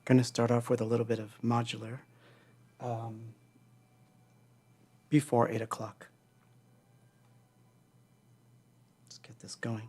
Going to start off with a little bit of modular before 8 o'clock. Let's get this going.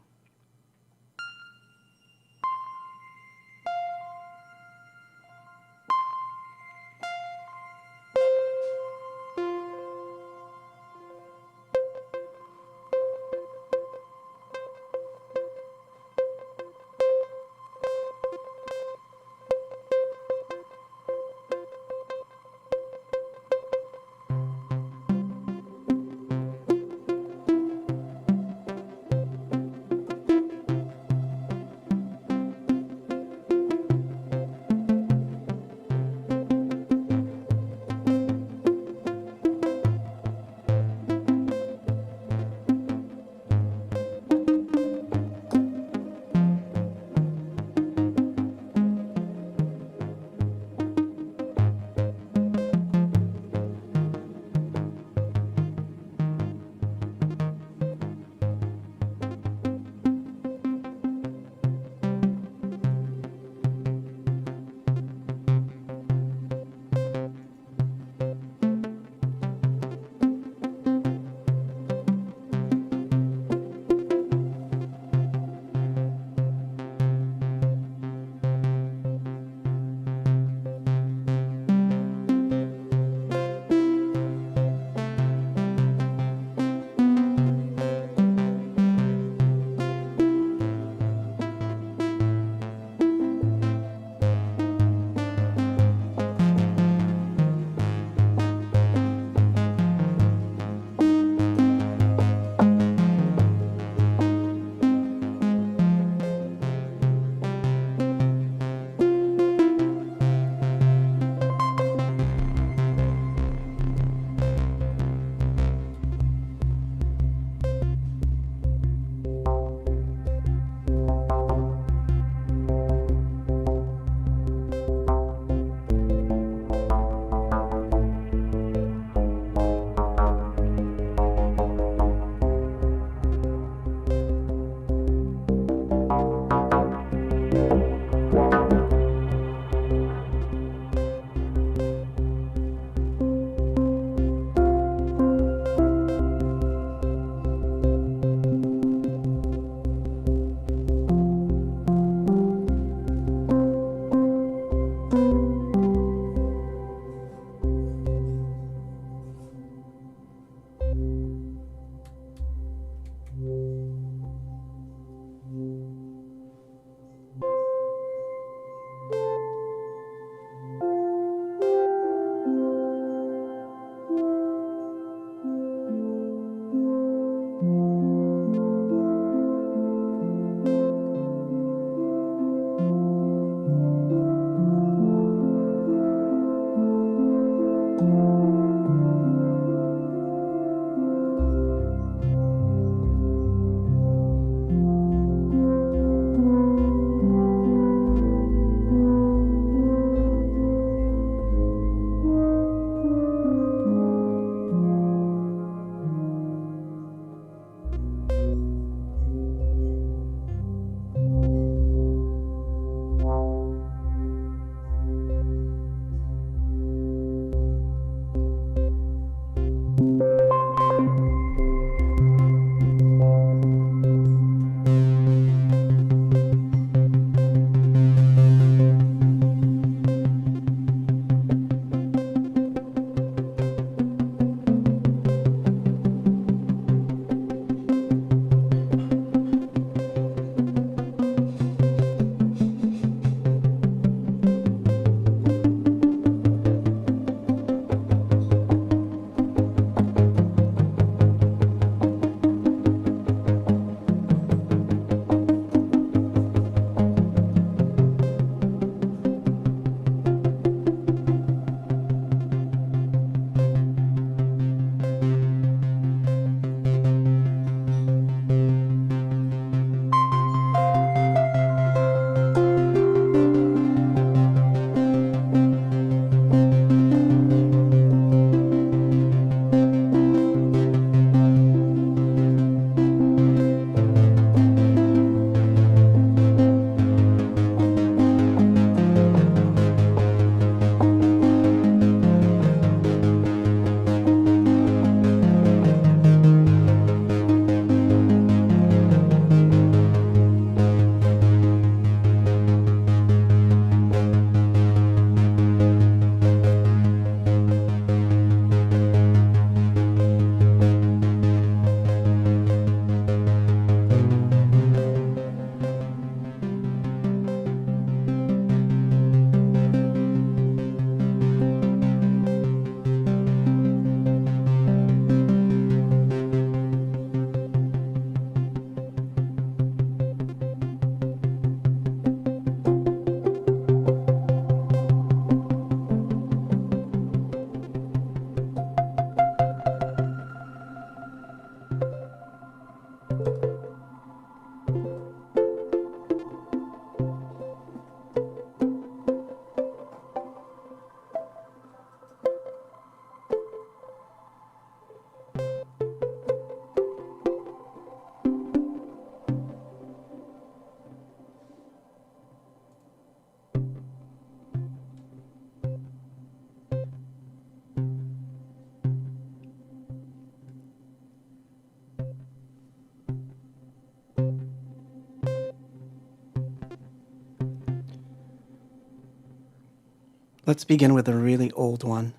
Let's begin with a really old one,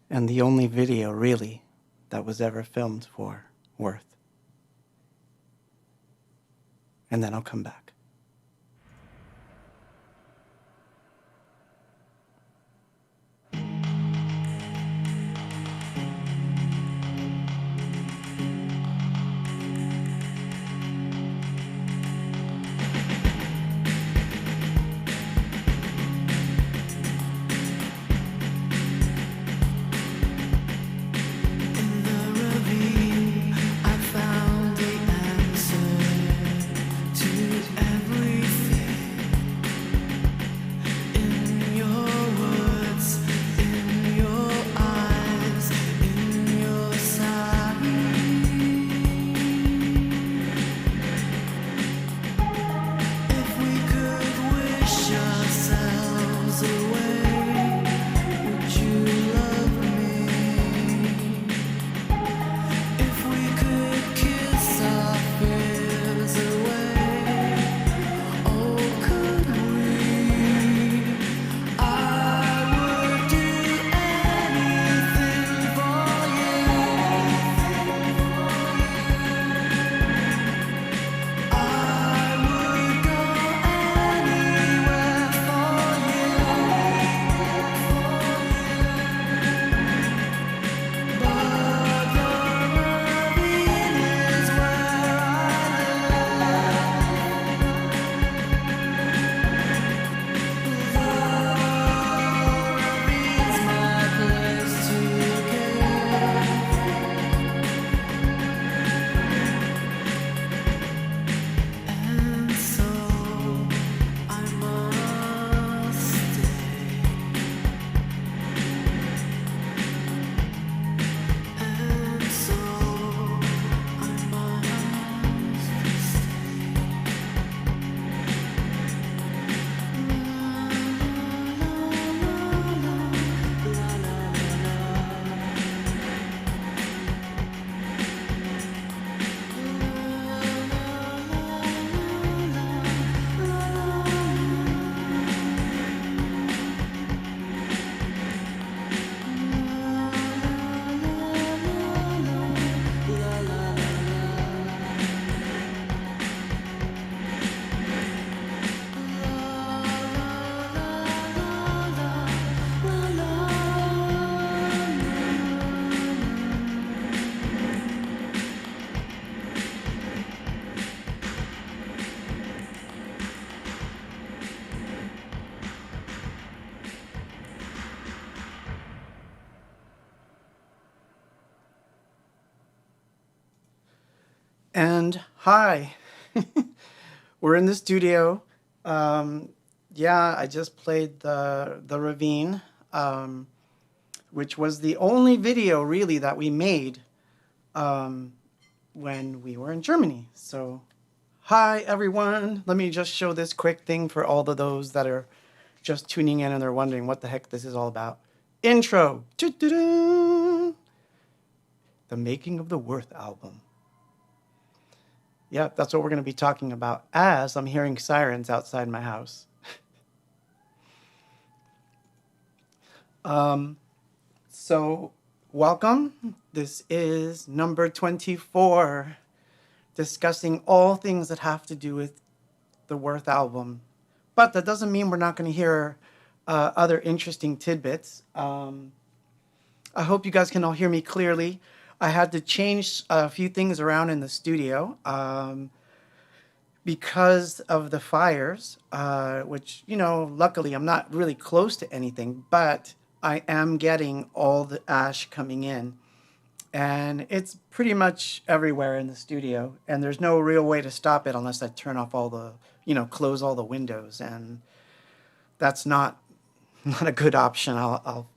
and the only video, really, that was ever filmed for Worth. And then I'll come back. And hi, we're in the studio. Yeah, I just played the Ravine, which was the only video really that we made when we were in Germany. So hi everyone, let me just show this quick thing for all of those that are just tuning in and they're wondering what the heck this is all about. Intro, the making of the Worth album. Yeah, that's what we're going to be talking about as I'm hearing sirens outside my house. So welcome. This is number 24, discussing all things that have to do with the Worth album. But that doesn't mean we're not going to hear other interesting tidbits. I hope you guys can all hear me clearly. I had to change a few things around in the studio because of the fires, which, you know, luckily I'm not really close to anything, but I am getting all the ash coming in. And it's pretty much everywhere in the studio. And there's no real way to stop it unless I turn off all the, you know, close all the windows. And that's not a good option. I'll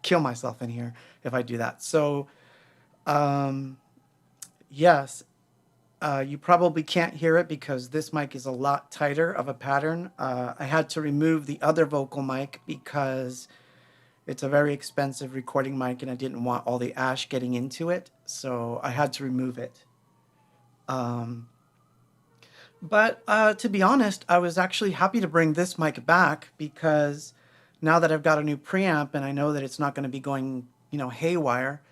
kill myself in here if I do that. So, yes, you probably can't hear it because this mic is a lot tighter of a pattern. I had to remove the other vocal mic because it's a very expensive recording mic and I didn't want all the ash getting into it. So I had to remove it. But to be honest, I was actually happy to bring this mic back because now that I've got a new preamp and I know that it's not going to be going, haywire,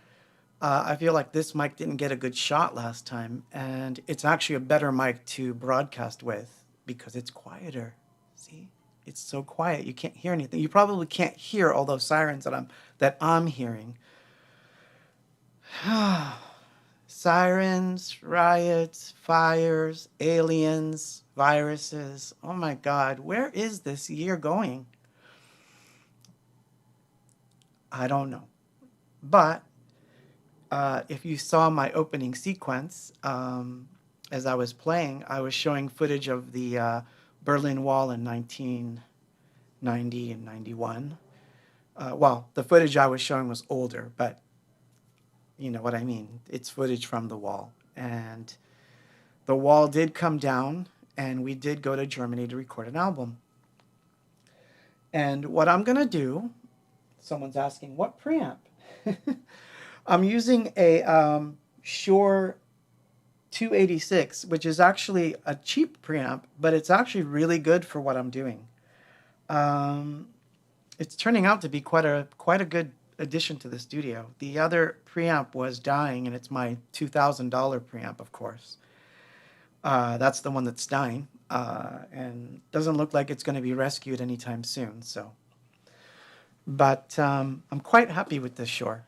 I feel like this mic didn't get a good shot last time, and it's actually a better mic to broadcast with because it's quieter. See? It's so quiet. You can't hear anything. You probably can't hear all those sirens that I'm hearing. Sirens, riots, fires, aliens, viruses. Oh my God, where is this year going? I don't know. But if you saw my opening sequence, as I was playing, I was showing footage of the Berlin Wall in 1990 and 91. Well, the footage I was showing was older, but you know what I mean. It's footage from the wall. And the wall did come down, and we did go to Germany to record an album. And what I'm going to do, someone's asking, what preamp? I'm using a Shure 286, which is actually a cheap preamp, but it's actually really good for what I'm doing. It's turning out to be quite a good addition to the studio. The other preamp was dying, and it's my $2,000 preamp, of course. That's the one that's dying, and doesn't look like it's going to be rescued anytime soon. So, but I'm quite happy with this Shure.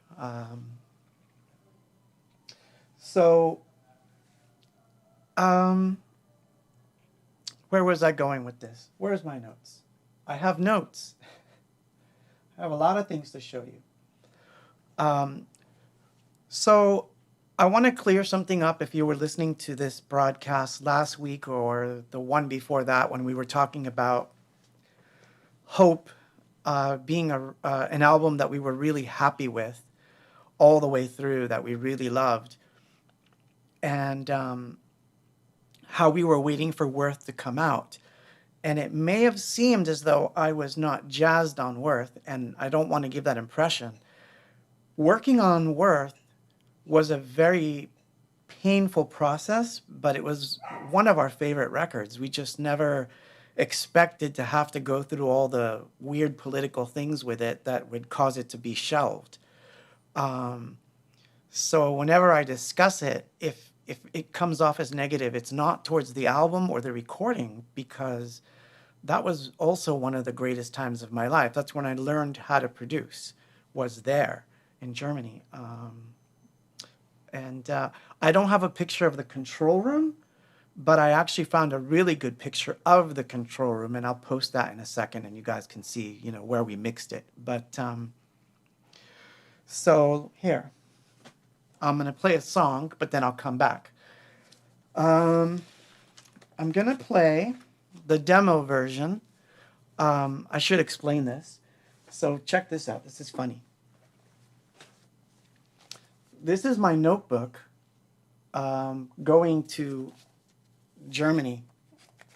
Where was I going with this? Where's my notes? I have notes. I have a lot of things to show you. So I want to clear something up if you were listening to this broadcast last week or the one before that when we were talking about Hope being an album that we were really happy with all the way through, that we really loved. And how we were waiting for Worth to come out. And it may have seemed as though I was not jazzed on Worth, and I don't want to give that impression. Working on Worth was a very painful process, but it was one of our favorite records. We just never expected to have to go through all the weird political things with it that would cause it to be shelved. So whenever I discuss it, if it comes off as negative, it's not towards the album or the recording, because that was also one of the greatest times of my life. That's when I learned how to produce, was there in Germany. I don't have a picture of the control room, but I actually found a really good picture of the control room, and I'll post that in a second, and you guys can see, where we mixed it. But so here, I'm going to play a song, but then I'll come back. I'm going to play the demo version. I should explain this. So check this out. This is funny. This is my notebook going to Germany.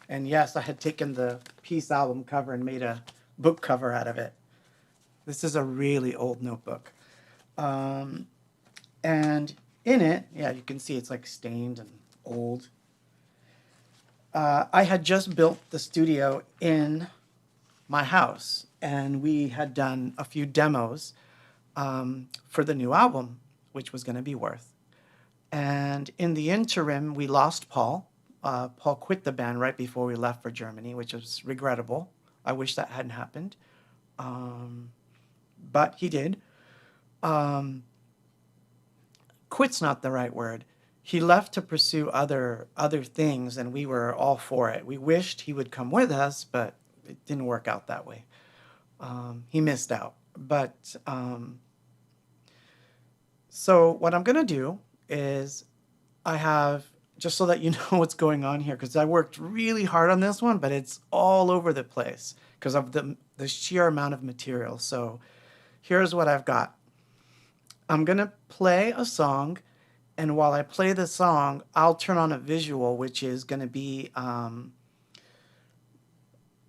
And yes, I had taken the Peace album cover and made a book cover out of it. This is a really old notebook. And in it, yeah, you can see it's like stained and old. I had just built the studio in my house, and we had done a few demos for the new album, which was going to be Worth. And in the interim, we lost Paul. Paul quit the band right before we left for Germany, which was regrettable. I wish that hadn't happened. But he did. Quit's not the right word. He left to pursue other things, and we were all for it. We wished he would come with us, but it didn't work out that way. He missed out. But so what I'm going to do is I have, just so that you know what's going on here, because I worked really hard on this one, but it's all over the place because of the sheer amount of material. So here's what I've got. I'm going to play a song, and while I play the song, I'll turn on a visual, which is going to be a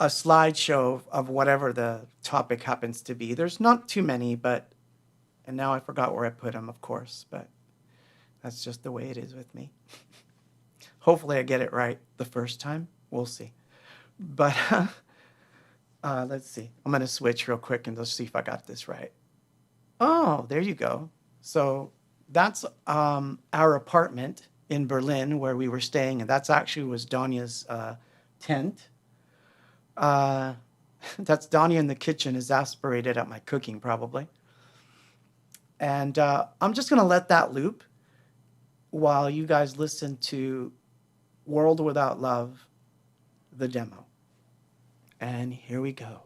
slideshow of whatever the topic happens to be. There's not too many, and now I forgot where I put them, of course, but that's just the way it is with me. Hopefully I get it right the first time. We'll see. But Let's see. I'm going to switch real quick and let's see if I got this right. Oh, there you go. So that's our apartment in Berlin where we were staying, and that's actually was Danya's tent. Uh, that's Danya in the kitchen, exasperated at my cooking, probably. And I'm just going to let that loop while you guys listen to World Without Love, the demo. And here we go.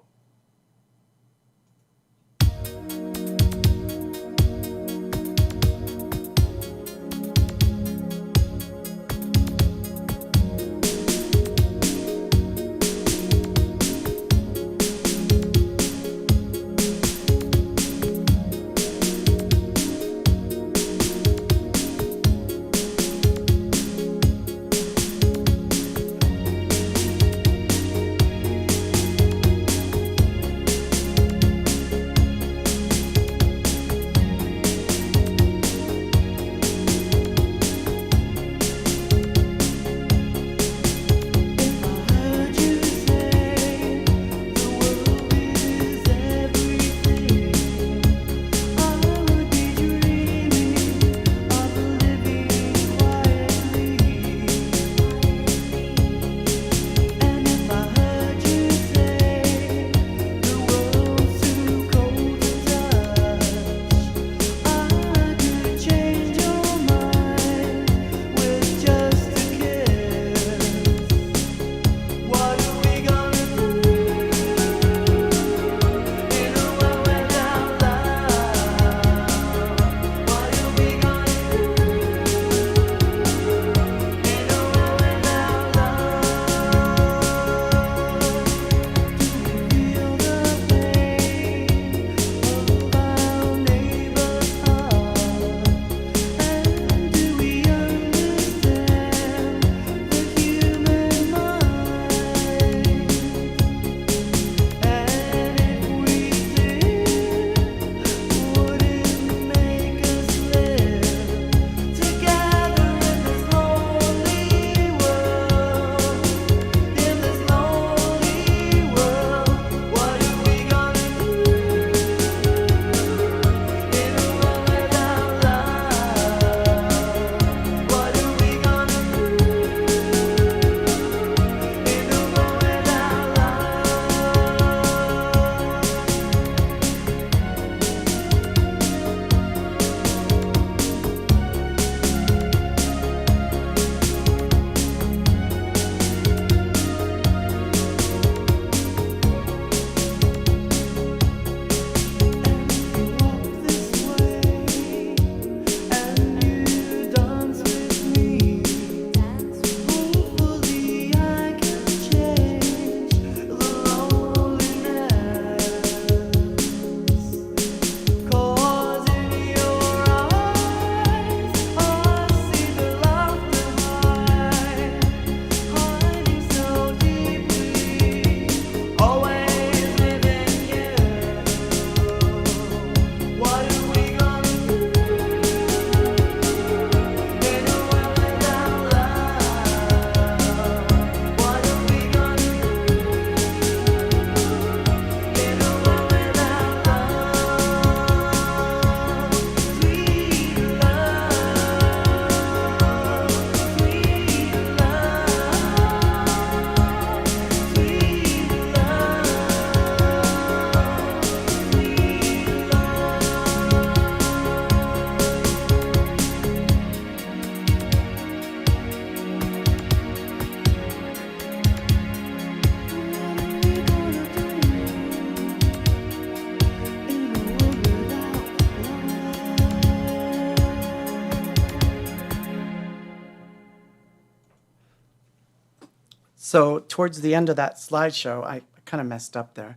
So towards the end of that slideshow, I kind of messed up there,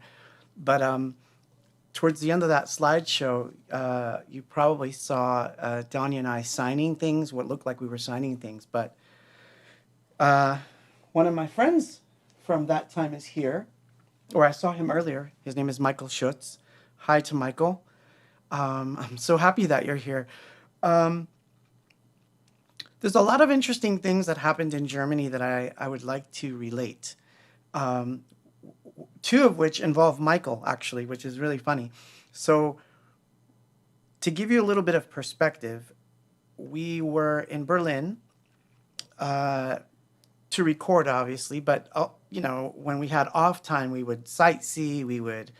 but towards the end of that slideshow, you probably saw Danya and I signing things, what looked like we were signing things, but one of my friends from that time is here, or I saw him earlier. His name is Michael Schutz. Hi to Michael. I'm so happy that you're here. There's a lot of interesting things that happened in Germany that I would like to relate. two of which involve Michael, actually, which is really funny. So, to give you a little bit of perspective, we were in Berlin uh, to record, obviously, but when we had off time, we would sightsee, we would,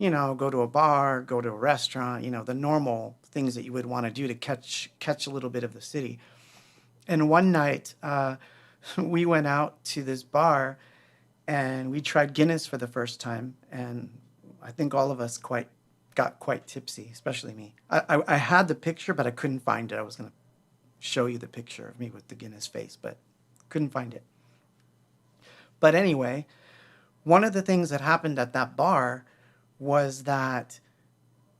go to a bar, go to a restaurant, the normal things that you would want to do to catch a little bit of the city. And one night, we went out to this bar and we tried Guinness for the first time, and I think all of us got quite tipsy, especially me. I had the picture, but I couldn't find it. I was gonna show you the picture of me with the Guinness face, but couldn't find it. But anyway, one of the things that happened at that bar was that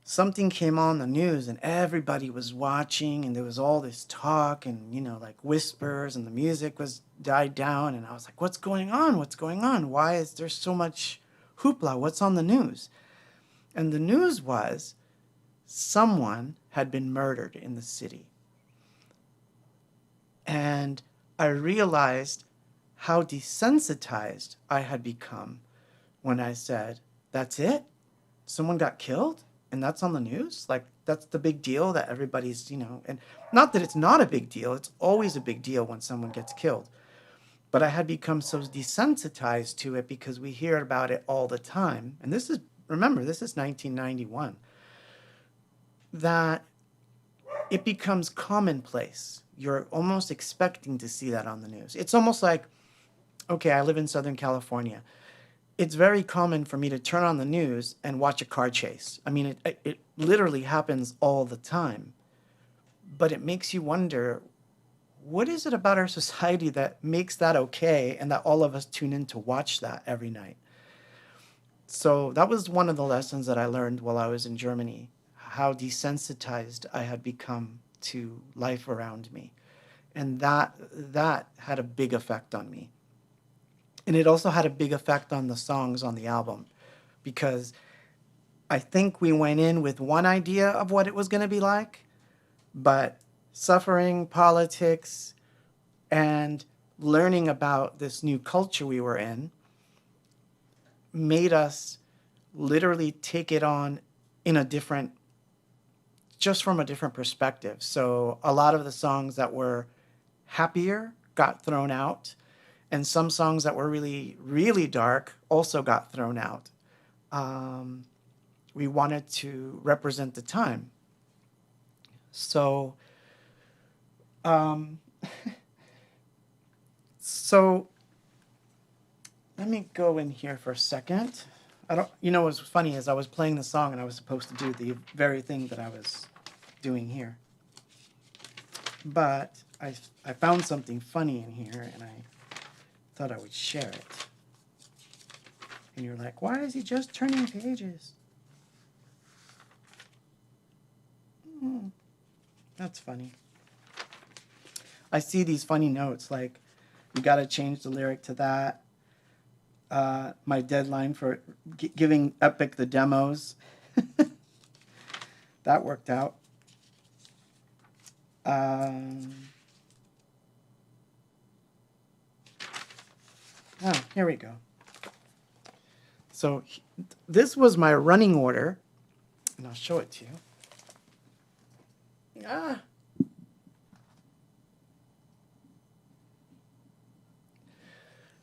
something came on the news and everybody was watching and there was all this talk and like whispers and the music was died down and I was like, what's going on, why is there so much hoopla, what's on the news? And the news was someone had been murdered in the city. And I realized how desensitized I had become when I said, that's it, someone got killed and that's on the news? Like, that's the big deal that everybody's, and not that it's not a big deal. It's always a big deal when someone gets killed. But I had become so desensitized to it because we hear about it all the time. And remember, this is 1991. That it becomes commonplace. You're almost expecting to see that on the news. It's almost like, okay, I live in Southern California. It's very common for me to turn on the news and watch a car chase. I mean, it literally happens all the time. But it makes you wonder, what is it about our society that makes that okay and that all of us tune in to watch that every night? So that was one of the lessons that I learned while I was in Germany, how desensitized I had become to life around me. And that had a big effect on me. And it also had a big effect on the songs on the album because I think we went in with one idea of what it was going to be like, but suffering, politics, and learning about this new culture we were in made us literally take it on just from a different perspective. So a lot of the songs that were happier got thrown out. And some songs that were really, really dark also got thrown out. We wanted to represent the time. So, so let me go in here for a second. What's funny is I was playing the song and I was supposed to do the very thing that I was doing here. But I found something funny in here and I thought I would share it. And you're like, why is he just turning pages? That's funny. I see these funny notes like, you got to change the lyric to that. My deadline for giving Epic the demos. That worked out. Here we go. So this was my running order, and I'll show it to you.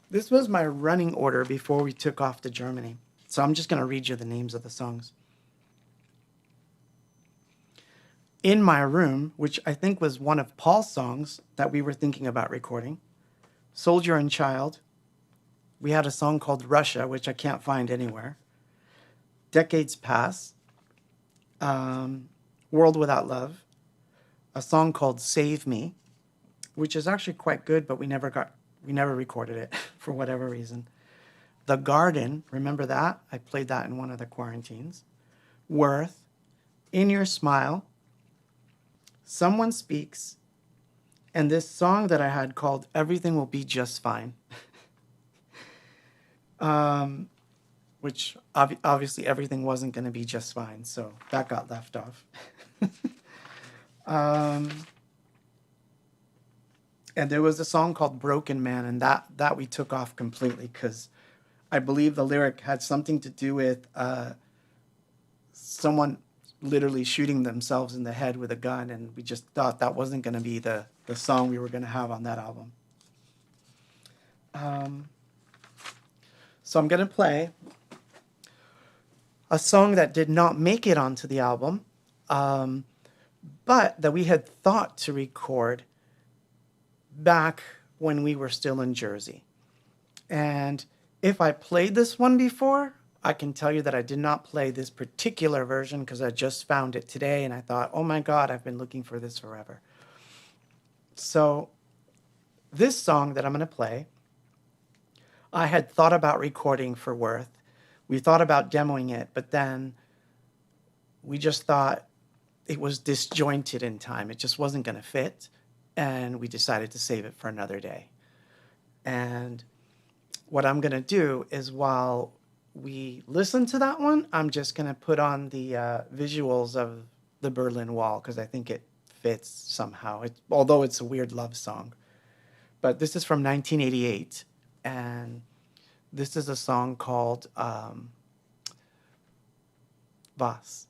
This was my running order before we took off to Germany. So I'm just going to read you the names of the songs. In My Room, which I think was one of Paul's songs that we were thinking about recording. Soldier and Child. We had a song called Russia, which I can't find anywhere. Decades Pass. World Without Love. A song called Save Me, which is actually quite good, but we never recorded it for whatever reason. The Garden, remember that? I played that in one of the quarantines. Worth. In Your Smile. Someone Speaks. And this song that I had called Everything Will Be Just Fine. Which obviously everything wasn't going to be just fine, so that got left off. And there was a song called Broken Man, and that we took off completely because I believe the lyric had something to do with someone literally shooting themselves in the head with a gun, and we just thought that wasn't going to be the song we were going to have on that album. So I'm going to play a song that did not make it onto the album, but that we had thought to record back when we were still in Jersey. And if I played this one before, I can tell you that I did not play this particular version because I just found it today and I thought, oh my God, I've been looking for this forever. So this song that I'm going to play, I had thought about recording for Worth. We thought about demoing it, but then we just thought it was disjointed in time. It just wasn't going to fit, and we decided to save it for another day. And what I'm going to do is while we listen to that one, I'm just going to put on the visuals of the Berlin Wall because I think it fits somehow, although it's a weird love song. But this is from 1988, and this is a song called Was.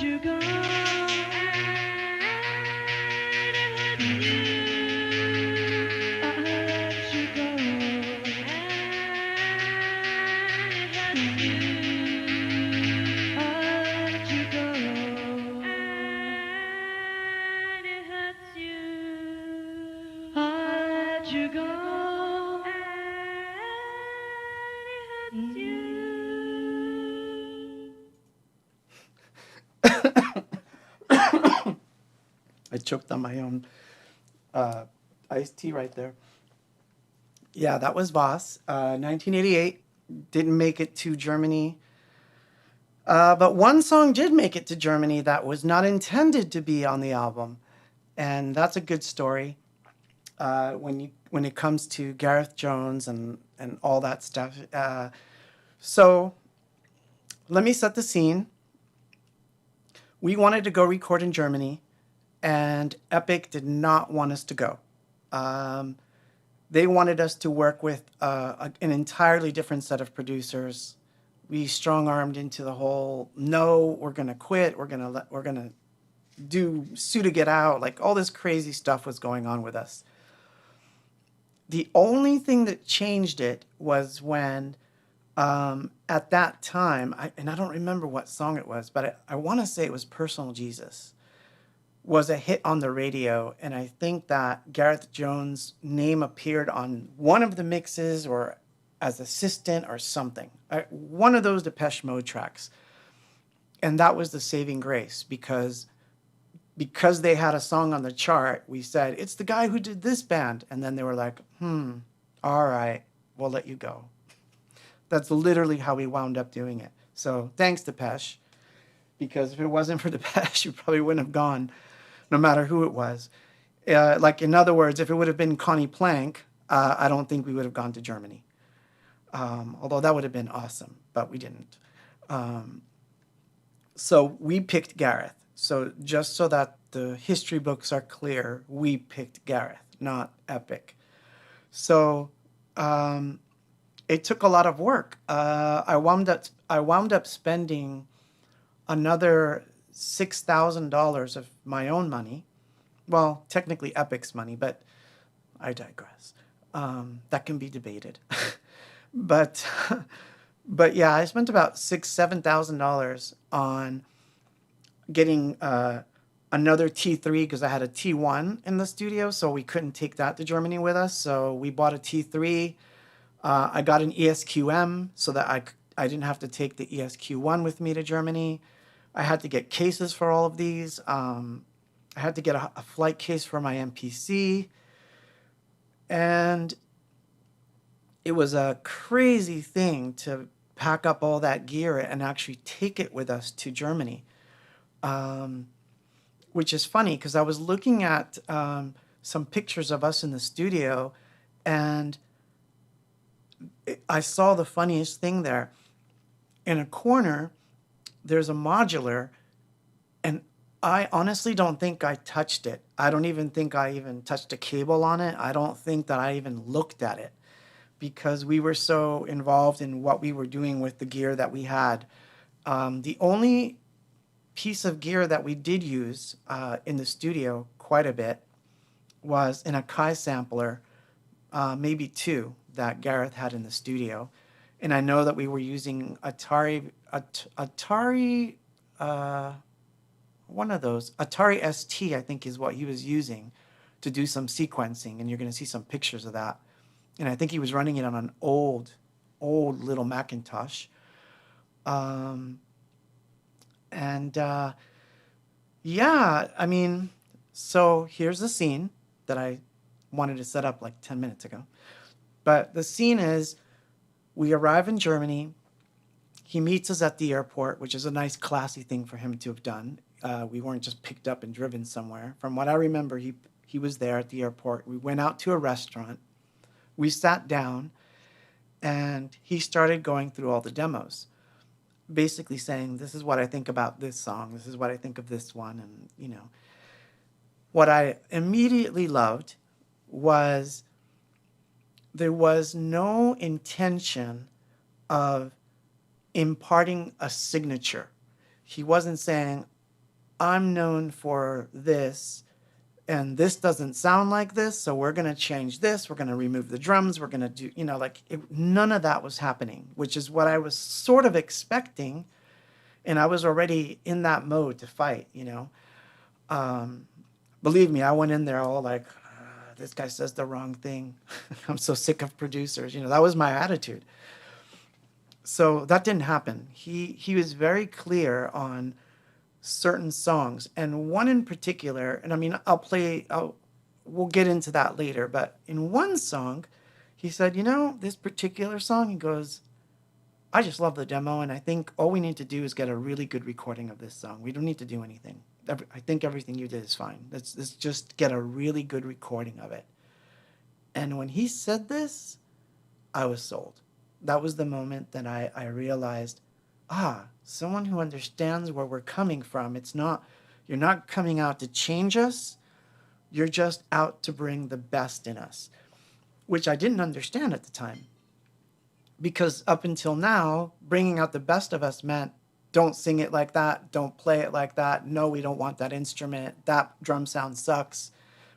you go? I choked on my own iced tea right there. Yeah, that was Voss. 1988. Didn't make it to Germany. But one song did make it to Germany that was not intended to be on the album. And that's a good story when it comes to Gareth Jones and all that stuff. So let me set the scene. We wanted to go record in Germany, and Epic did not want us to go. They wanted us to work with an entirely different set of producers. We strong-armed into the whole, no, we're gonna quit. We're gonna sue to get out. Like all this crazy stuff was going on with us. The only thing that changed it was when, at that time, I don't remember what song it was, but I want to say it was Personal Jesus, was a hit on the radio, and I think that Gareth Jones' name appeared on one of the mixes or as assistant or something. One of those Depeche Mode tracks. And that was the saving grace, because they had a song on the chart, we said, it's the guy who did this band. And then they were like, all right, we'll let you go. That's literally how we wound up doing it. So thanks, Depeche, because if it wasn't for Depeche, you probably wouldn't have gone, no matter who it was. Like, in other words, if it would have been Connie Plank, I don't think we would have gone to Germany. Although that would have been awesome, but we didn't. So we picked Gareth. So just so that the history books are clear, we picked Gareth, not Epic. So it took a lot of work. I wound up spending another $6,000 of my own money. Well, technically Epic's money, but I digress. That can be debated. But yeah, I spent about $7,000 on getting another T3 because I had a T1 in the studio, so we couldn't take that to Germany with us. So we bought a T3. I got an ESQM so that I didn't have to take the ESQ1 with me to Germany. I had to get cases for all of these. I had to get a flight case for my MPC. And it was a crazy thing to pack up all that gear and actually take it with us to Germany. Which is funny because I was looking at some pictures of us in the studio, and I saw the funniest thing there. In a corner, there's a modular, and I honestly don't think I touched it. I don't even think I even touched a cable on it. I don't think that I even looked at it because we were so involved in what we were doing with the gear that we had. The only piece of gear that we did use in the studio quite a bit was an Akai sampler, maybe two that Gareth had in the studio. And I know that we were using Atari, one of those, Atari ST, I think is what he was using to do some sequencing. And you're going to see some pictures of that. And I think he was running it on an old little Macintosh. Yeah, I mean, so here's the scene that I wanted to set up like 10 minutes ago. But the scene is, we arrive in Germany. He meets us at the airport, which is a nice, classy thing for him to have done. We weren't just picked up and driven somewhere. From what I remember, he was there at the airport. We went out to a restaurant. We sat down, and he started going through all the demos, basically saying, this is what I think about this song. This is what I think of this one. And, you know, what I immediately loved was there was no intention of imparting a signature. He wasn't saying, I'm known for this, and this doesn't sound like this, so we're going to change this. We're going to remove the drums. We're going to do, like none of that was happening, which is what I was sort of expecting. And I was already in that mode to fight. Believe me, I went in there all like, this guy says the wrong thing. I'm so sick of producers. That was my attitude. So that didn't happen. He was very clear on certain songs, and one in particular, and I mean, we'll get into that later, but in one song, he said, this particular song, he goes, I just love the demo, and I think all we need to do is get a really good recording of this song. We don't need to do anything. I think everything you did is fine. Let's just get a really good recording of it. And when he said this, I was sold. That was the moment that I realized, someone who understands where we're coming from. You're not coming out to change us. You're just out to bring the best in us, which I didn't understand at the time. Because up until now, bringing out the best of us meant don't sing it like that, don't play it like that. No, we don't want that instrument. That drum sound sucks.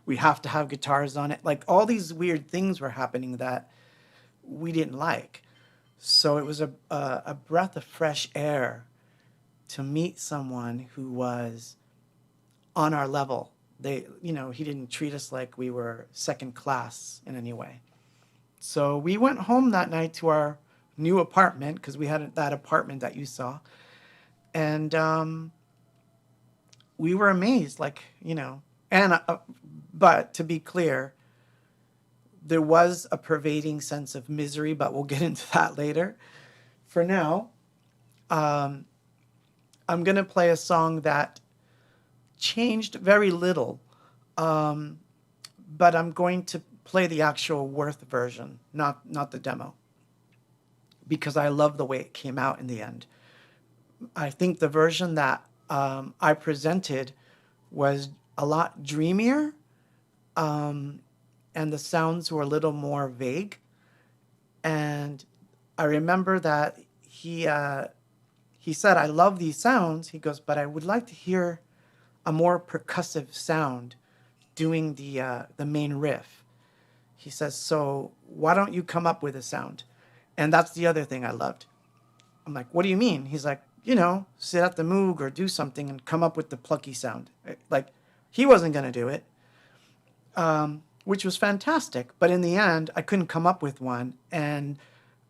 We have to have guitars on it. Like all these weird things were happening that we didn't like. So it was a breath of fresh air to meet someone who was on our level. He didn't treat us like we were second class in any way. So we went home that night to our new apartment, because we had that apartment that you saw. And we were amazed, but to be clear, there was a pervading sense of misery, but we'll get into that later. For now, I'm going to play a song that changed very little, but I'm going to play the actual Worth version, not the demo, because I love the way it came out in the end. I think the version that I presented was a lot dreamier, and the sounds were a little more vague. And I remember that he said, I love these sounds. He goes, but I would like to hear a more percussive sound doing the main riff. He says, so why don't you come up with a sound? And that's the other thing I loved. I'm like, what do you mean? He's like, sit at the Moog or do something and come up with the plucky sound. Like, he wasn't going to do it, which was fantastic. But in the end, I couldn't come up with one. And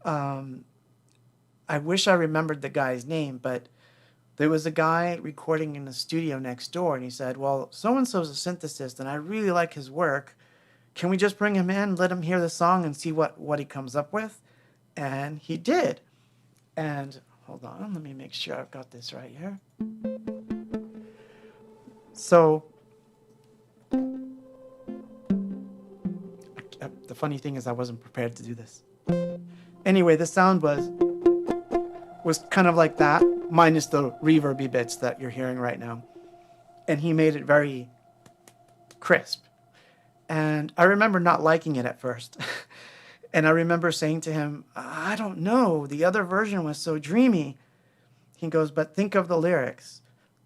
I wish I remembered the guy's name, but there was a guy recording in the studio next door, and he said, well, so-and-so's a synthesist, and I really like his work. Can we just bring him in, let him hear the song, and see what he comes up with? And he did. And hold on, let me make sure I've got this right here. So the funny thing is I wasn't prepared to do this. Anyway, the sound was kind of like that, minus the reverby bits that you're hearing right now. And he made it very crisp. And I remember not liking it at first. And I remember saying to him, I don't know, the other version was so dreamy. He goes, but think of the lyrics.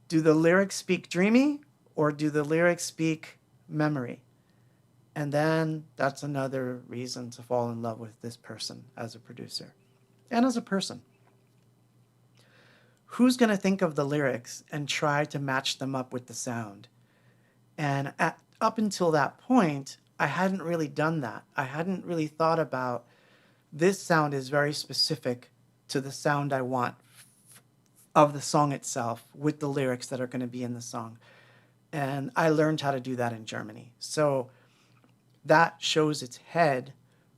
Do the lyrics speak dreamy, or do the lyrics speak memory? And then that's another reason to fall in love with this person as a producer and as a person. Who's going to think of the lyrics and try to match them up with the sound? And up until that point, I hadn't really done that. I hadn't really thought about, this sound is very specific to the sound I want of the song itself with the lyrics that are going to be in the song. And I learned how to do that in Germany. So that shows its head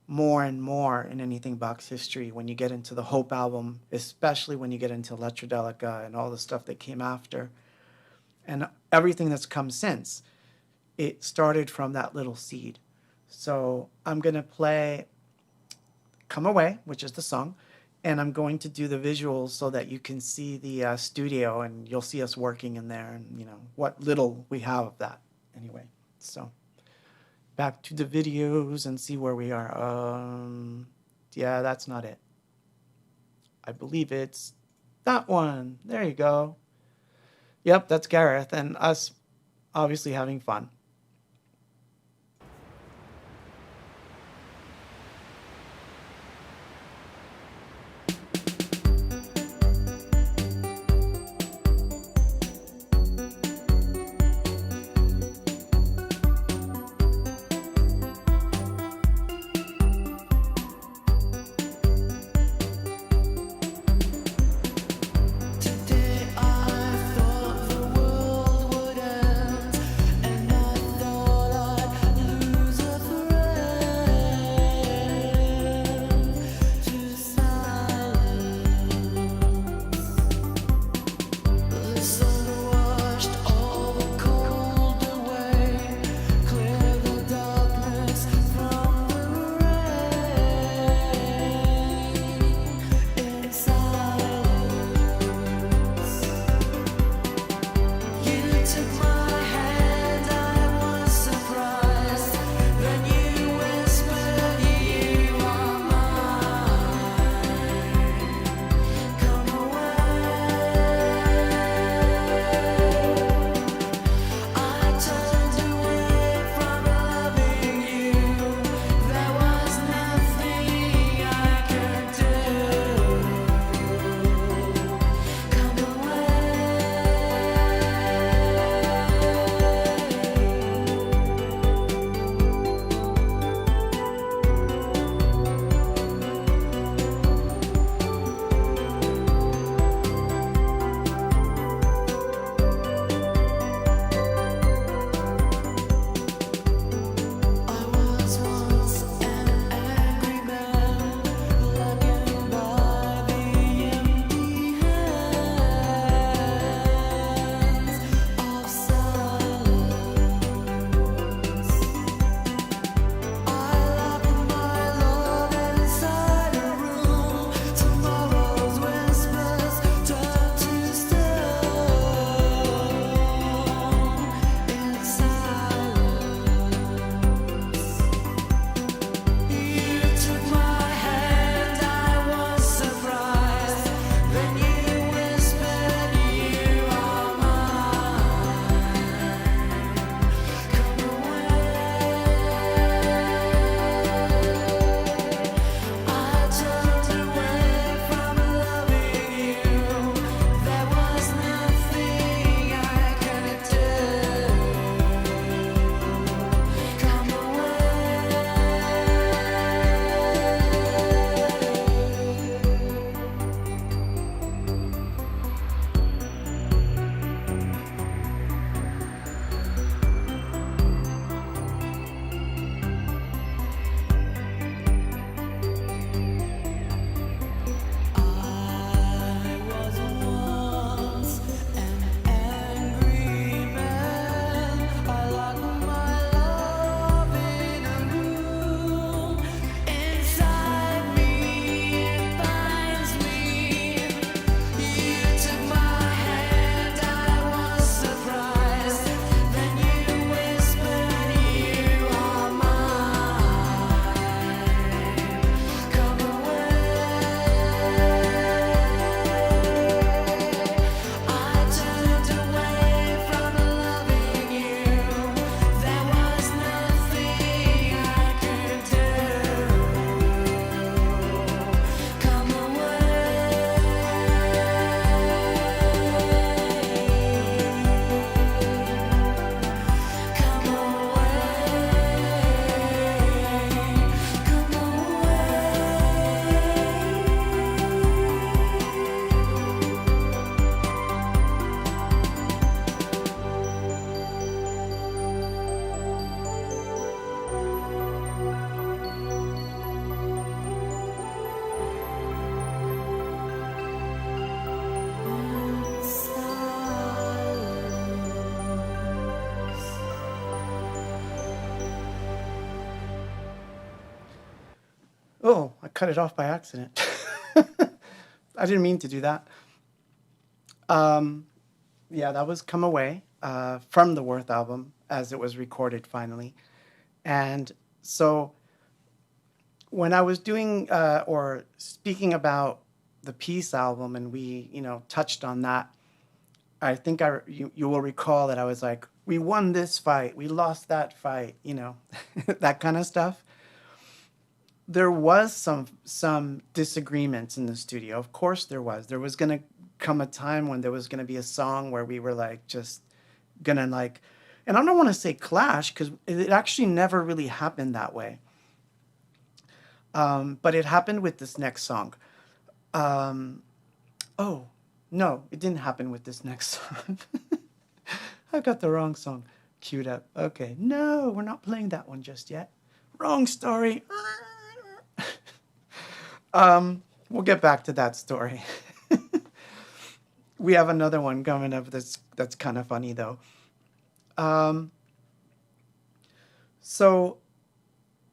more and more in anythingbox history when you get into the Hope album, especially when you get into Electrodelica and all the stuff that came after and everything that's come since. It started from that little seed. So I'm going to play Come Away, which is the song, and I'm going to do the visuals so that you can see the studio, and you'll see us working in there, and what little we have of that anyway. So back to the videos and see where we are. Yeah, that's not it. I believe it's that one. There you go. Yep, that's Gareth, and us obviously having fun. Oh, I cut it off by accident. I didn't mean to do that. Yeah, that was Come Away from the Worth album as it was recorded finally. And so when I was doing or speaking about the Peace album and we, touched on that, I think you will recall that I was like, we won this fight, we lost that fight, you know, that kind of stuff. There was some disagreements in the studio. Of course there was. There was going to come a time when there was going to be a song where we were like just going to like, and I don't want to say clash because it actually never really happened that way. But it happened with this next song. Oh, no, it didn't happen with this next song. I got the wrong song queued up. Okay, no, we're not playing that one just yet. Wrong story. We'll get back to that story. We have another one coming up that's kind of funny though. So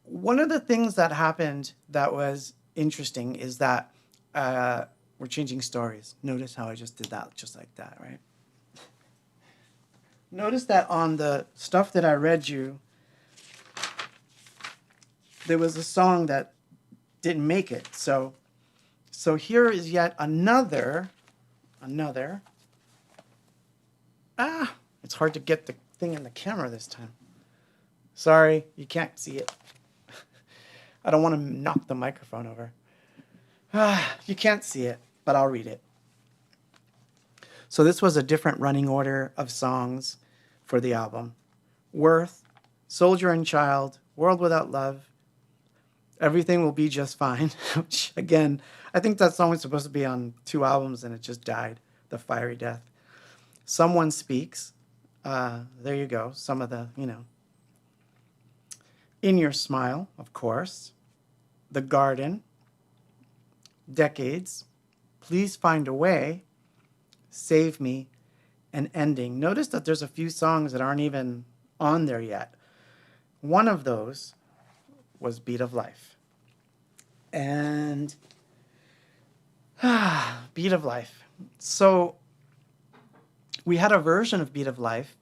one of the things that happened that was interesting is that we're changing stories. Notice how I just did that just like that, right? Notice that on the stuff that I read you, there was a song that didn't make it. So here is yet another. It's hard to get the thing in the camera this time. Sorry, you can't see it. I don't want to knock the microphone over. You can't see it, but I'll read it. So this was a different running order of songs for the album. Worth, Soldier and Child, World Without Love, Everything Will Be Just Fine, which again, I think that song was supposed to be on 2 albums and it just died, The Fiery Death. Someone Speaks, there you go, some of the, you know. In Your Smile, of course, The Garden, Decades, Please Find a Way, Save Me, and Ending. Notice that there's a few songs that aren't even on there yet. One of those was Beat of Life. And Beat of Life. So we had a version of Beat of Life,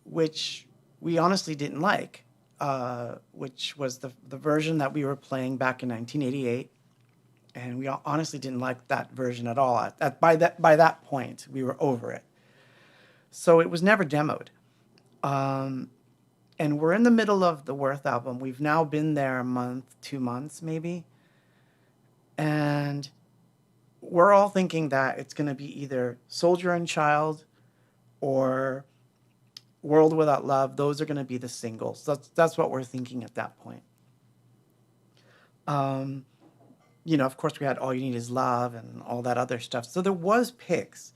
which we honestly didn't like, which was the version that we were playing back in 1988. And we honestly didn't like that version at all. By that point, we were over it. So it was never demoed. And we're in the middle of the Worth album. We've now been there a month, 2 months maybe. And we're all thinking that it's going to be either Soldier and Child or World Without Love. Those are going to be the singles. That's what we're thinking at that point. You know, of course, we had All You Need Is Love and all that other stuff. So there was picks.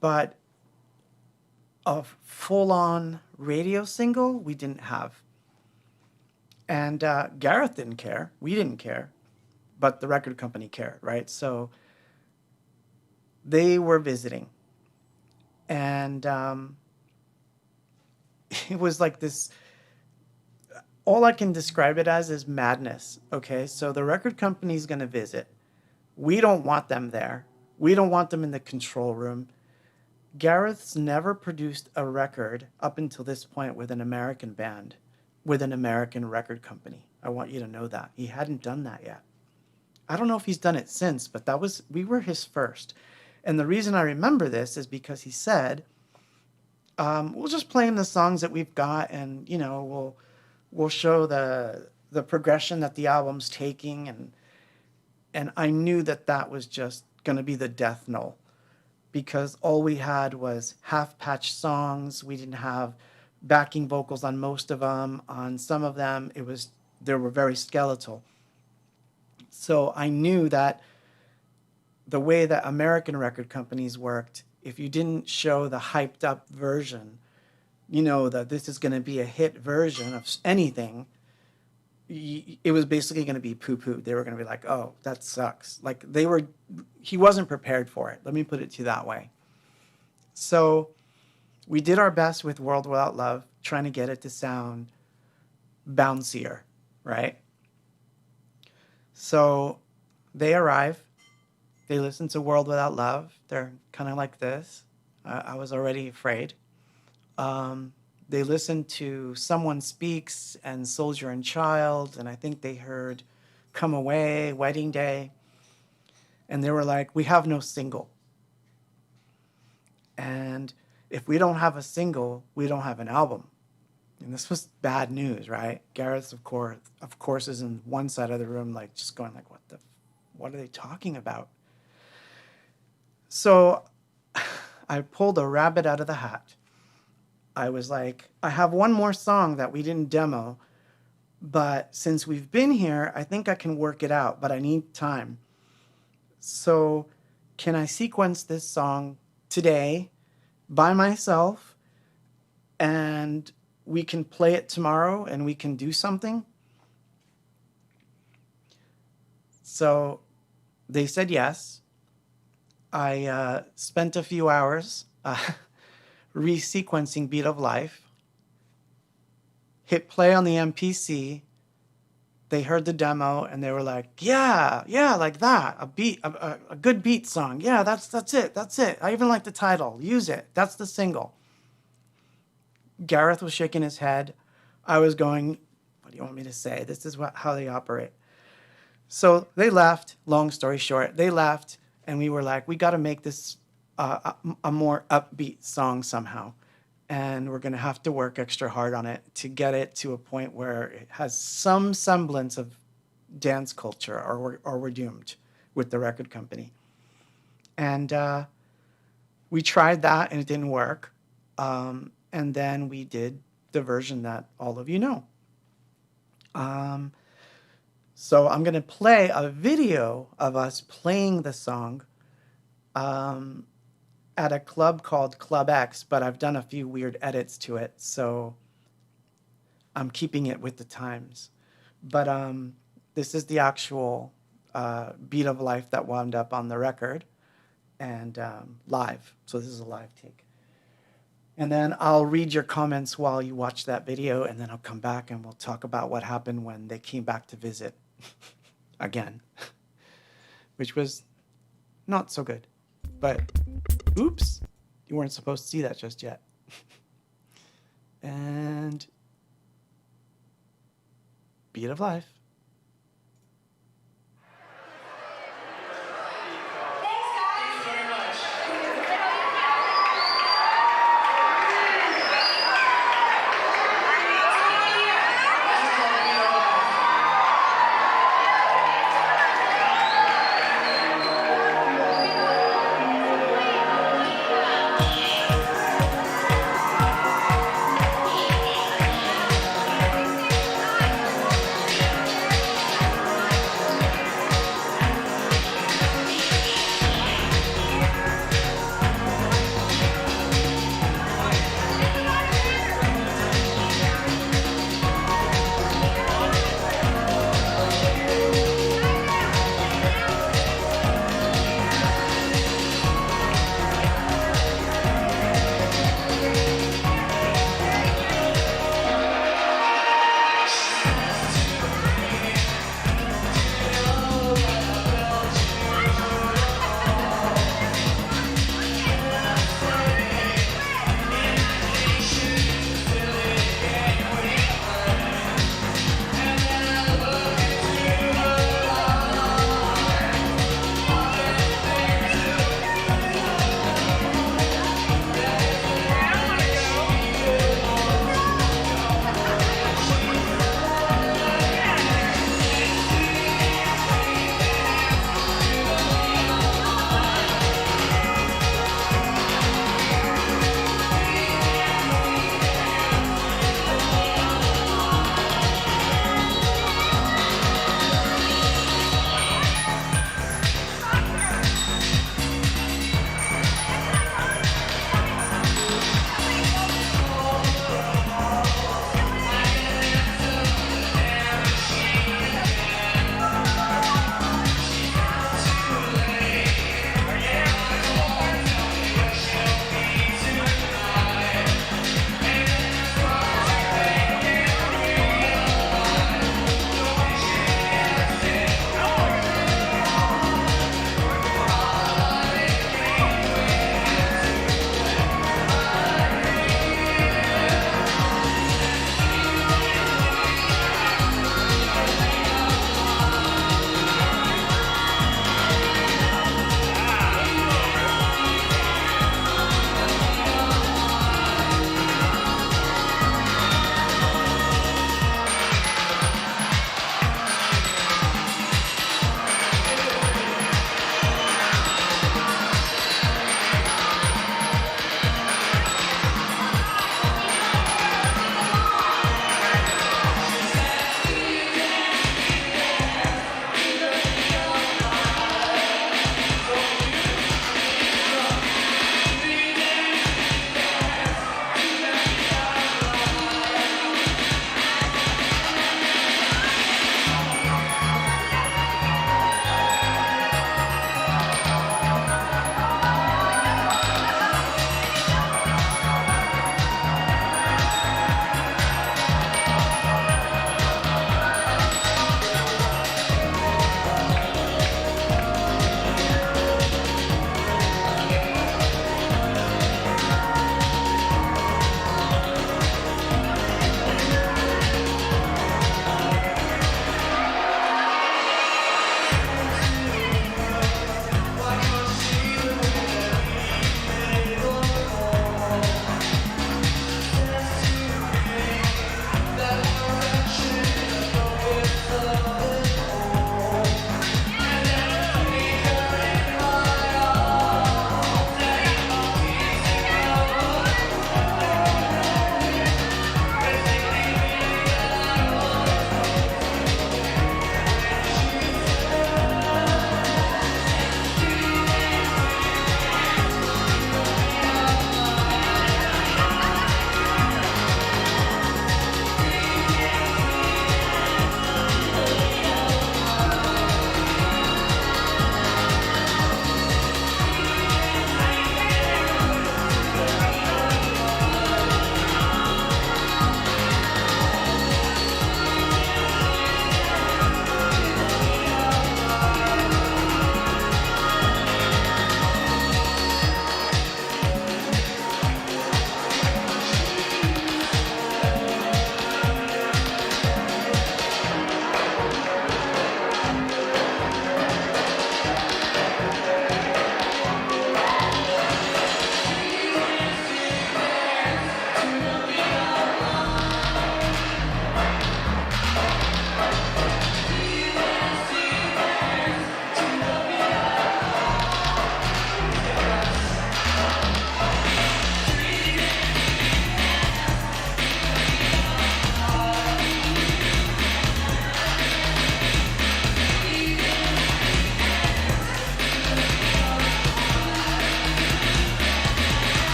But a full-on radio single, we didn't have. And Gareth didn't care. We didn't care. But the record company cared, right? So they were visiting. And it was like this... All I can describe it as is madness, okay? So the record company's going to visit. We don't want them there. We don't want them in the control room. Gareth's never produced a record up until this point with an American band, with an American record company. I want you to know that. He hadn't done that yet. I don't know if he's done it since, but we were his first. And the reason I remember this is because he said, we'll just play him the songs that we've got and, you know, we'll show the progression that the album's taking. And I knew that was just going to be the death knell because all we had was half-patched songs. We didn't have backing vocals on most of them. On some of them, they were very skeletal. So I knew that the way that American record companies worked, if you didn't show the hyped-up version, you know, that this is going to be a hit version of anything, it was basically going to be poo-poo. They were going to be like, oh, that sucks. Like he wasn't prepared for it. Let me put it to you that way. So we did our best with World Without Love, trying to get it to sound bouncier, right? So they arrive. They listen to World Without Love. They're kind of like this. I was already afraid. They listened to Someone Speaks and Soldier and Child, and I think they heard Come Away, Wedding Day. And they were like, we have no single. if we don't have a single, we don't have an album. And this was bad news, right? Gareth, of course, is in one side of the room, like just going like, what are they talking about? So I pulled a rabbit out of the hat. I was like, I have one more song that we didn't demo, but since we've been here, I think I can work it out, but I need time. So can I sequence this song today by myself, and we can play it tomorrow and we can do something? So they said yes. I spent a few hours resequencing Beat of Life, hit play on the MPC. They heard the demo and they were like, yeah, like that, a good beat song. Yeah, that's it. I even like the title. Use it. That's the single. Gareth was shaking his head. I was going, what do you want me to say? This is how they operate. So they left, long story short, they left, and we were like, we got to make this a more upbeat song somehow. And we're going to have to work extra hard on it to get it to a point where it has some semblance of dance culture, or we're doomed with the record company. And we tried that, and it didn't work. And then we did the version that all of you know. So I'm going to play a video of us playing the song at a club called Club X, but I've done a few weird edits to it, so I'm keeping it with the times. But this is the actual Beat of Life that wound up on the record, and live. So this is a live take. And then I'll read your comments while you watch that video, and then I'll come back and we'll talk about what happened when they came back to visit again, which was not so good. But oops, you weren't supposed to see that just yet. And Beat of Life.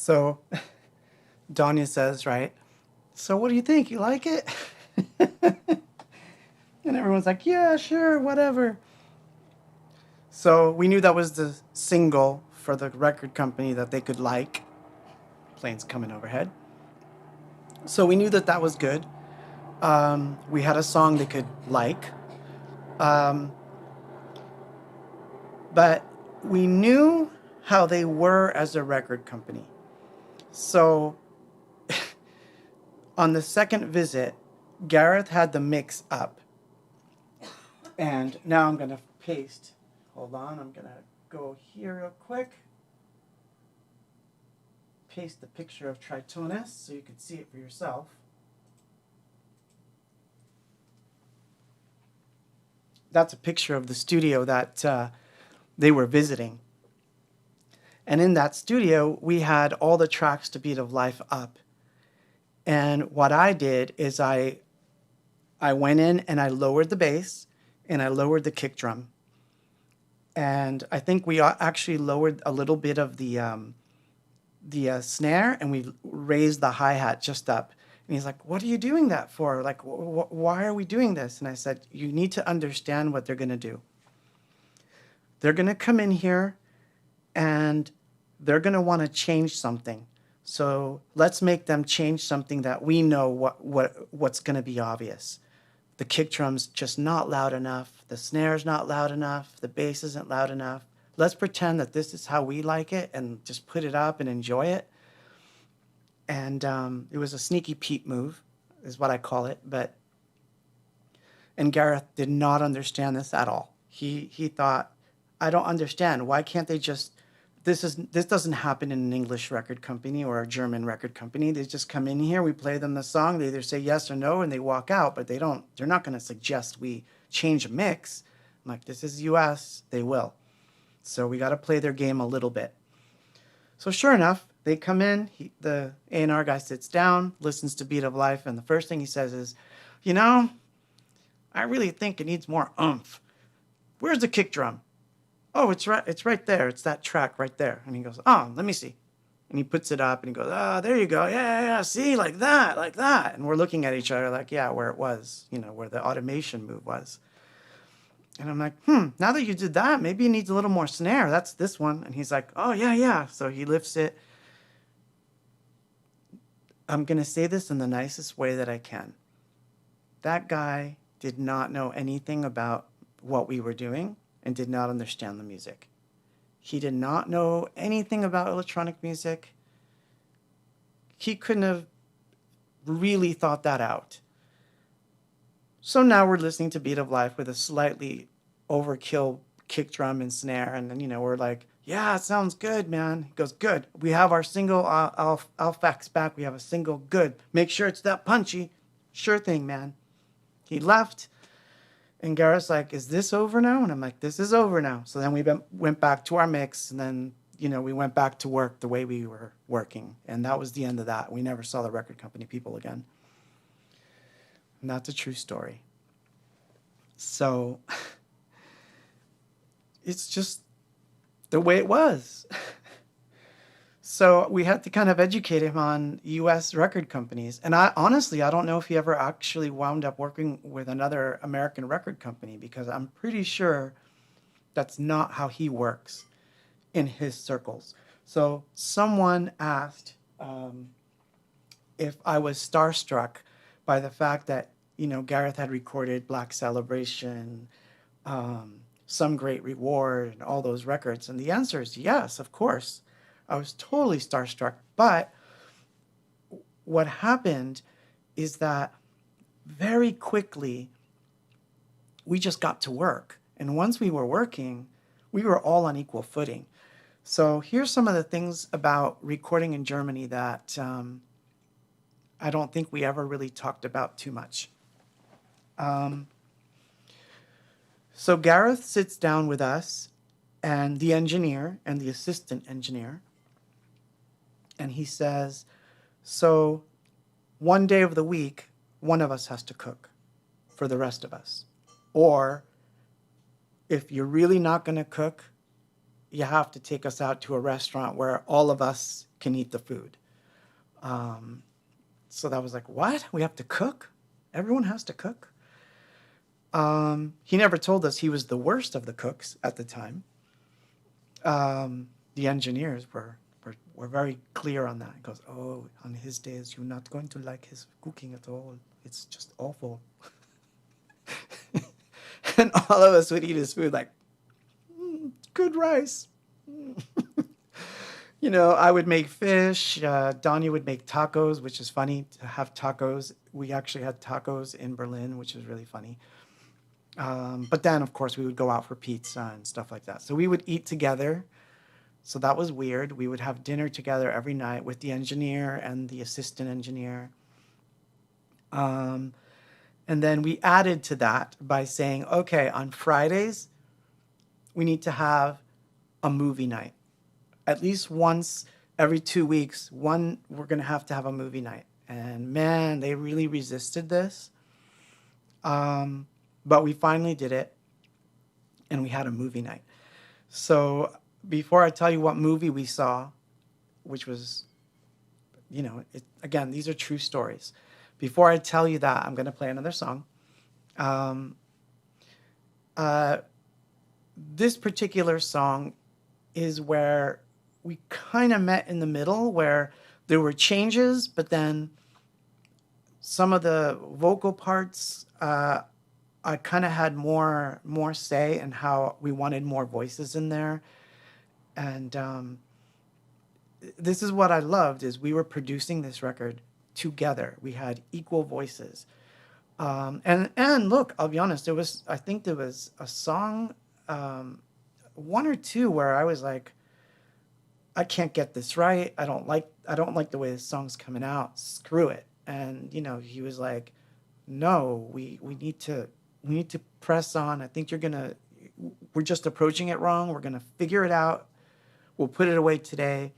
So Danya says, right, so what do you think? You like it? And everyone's like, yeah, sure, whatever. So we knew that was the single for the record company that they could like. Planes coming overhead. So we knew that that was good. We had a song they could like. Um, but we knew how they were as a record company. So on the second visit, Gareth had the mix up. And now I'm going to paste. Hold on, I'm going to go here real quick. Paste the picture of Tritonus so you can see it for yourself. That's a picture of the studio that they were visiting. And in that studio, we had all the tracks to Beat of Life up. And what I did is I went in and I lowered the bass and I lowered the kick drum. And I think we actually lowered a little bit of the snare, and we raised the hi-hat just up. And he's like, what are you doing that for? Like, why are we doing this? And I said, you need to understand what they're going to do. They're going to come in here and they're going to want to change something. So let's make them change something that we know what's going to be obvious. The kick drum's just not loud enough. The snare's not loud enough. The bass isn't loud enough. Let's pretend that this is how we like it and just put it up and enjoy it. And it was a sneaky Pete move, is what I call it. And Gareth did not understand this at all. He thought, I don't understand. Why can't they just... This doesn't happen in an English record company or a German record company. They just come in here, we play them the song, they either say yes or no, and they walk out, but they're not going to suggest we change a mix. I'm like, this is US, they will. So we got to play their game a little bit. So sure enough, they come in, the A&R guy sits down, listens to Beat of Life, and the first thing he says is, you know, I really think it needs more oomph. Where's the kick drum? Oh, it's right there. It's that track right there. And he goes, oh, let me see. And he puts it up and he goes, oh, there you go. Yeah, see, like that. And we're looking at each other like, yeah, where it was, where the automation move was. And I'm like, now that you did that, maybe it needs a little more snare. That's this one. And he's like, oh, yeah. So he lifts it. I'm going to say this in the nicest way that I can. That guy did not know anything about what we were doing and did not understand the music. He did not know anything about electronic music. He couldn't have really thought that out. So now we're listening to Beat of Life with a slightly overkill kick drum and snare, and then, we're like, yeah, it sounds good, man. He goes, good. We have our single, I'll fax back. We have a single, good. Make sure it's that punchy. Sure thing, man. He left. And Gareth's like, is this over now? And I'm like, this is over now. So then we went back to our mix, and then, we went back to work the way we were working. And that was the end of that. We never saw the record company people again. And that's a true story. So it's just the way it was. So we had to kind of educate him on U.S. record companies. And I don't know if he ever actually wound up working with another American record company, because I'm pretty sure that's not how he works in his circles. So someone asked if I was starstruck by the fact that, Gareth had recorded Black Celebration, Some Great Reward, and all those records. And the answer is yes, of course. I was totally starstruck. But what happened is that very quickly, we just got to work. And once we were working, we were all on equal footing. So here's some of the things about recording in Germany that I don't think we ever really talked about too much. So Gareth sits down with us and the engineer and the assistant engineer. And he says, so one day of the week, one of us has to cook for the rest of us. Or if you're really not going to cook, you have to take us out to a restaurant where all of us can eat the food. So that was like, what? We have to cook? Everyone has to cook? He never told us he was the worst of the cooks at the time. The engineers were very clear on that. He goes, oh, on his days, you're not going to like his cooking at all. It's just awful. And all of us would eat his food like, good rice. You know, I would make fish. Danya would make tacos, which is funny to have tacos. We actually had tacos in Berlin, which is really funny. But then, of course, we would go out for pizza and stuff like that. So we would eat together. So that was weird. We would have dinner together every night with the engineer and the assistant engineer. And then we added to that by saying, okay, on Fridays, we need to have a movie night. At least once every 2 weeks, we're going to have a movie night. And man, they really resisted this. But we finally did it, and we had a movie night. So before I tell you what movie we saw, which was, you know, again, these are true stories. Before I tell you that, I'm going to play another song. This particular song is where we kind of met in the middle, where there were changes, but then some of the vocal parts, I kind of had more say in how we wanted more voices in there. And this is what I loved, is we were producing this record together. We had equal voices. And look, I'll be honest, I think there was a song, one or two, where I was like, I can't get this right. I don't like the way this song's coming out. Screw it. And, you know, he was like, no, we need to press on. I think we're just approaching it wrong. We're going to figure it out. We'll put it away today.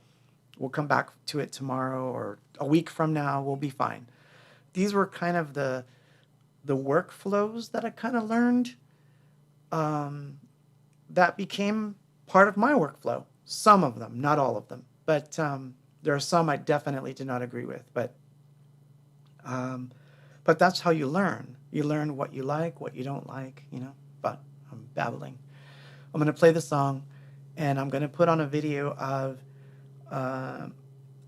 We'll come back to it tomorrow or a week from now. We'll be fine. These were kind of the workflows that I kind of learned, that became part of my workflow. Some of them, not all of them. But there are some I definitely did not agree with. But that's how you learn. You learn what you like, what you don't like, you know. But I'm babbling. I'm going to play the song, and I'm going to put on a video of,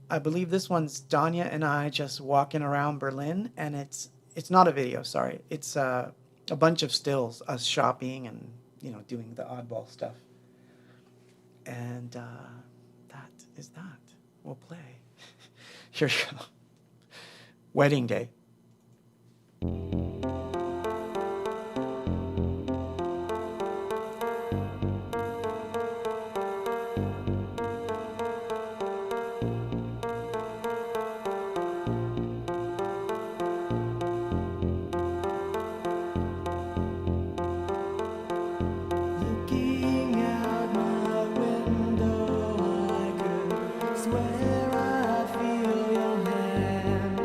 I believe this one's Danya and I just walking around Berlin, and it's not a video, sorry. It's a bunch of stills, us shopping and, you know, doing the oddball stuff. And that is that. We'll play. Here you go. Wedding Day. Swear I feel your hand.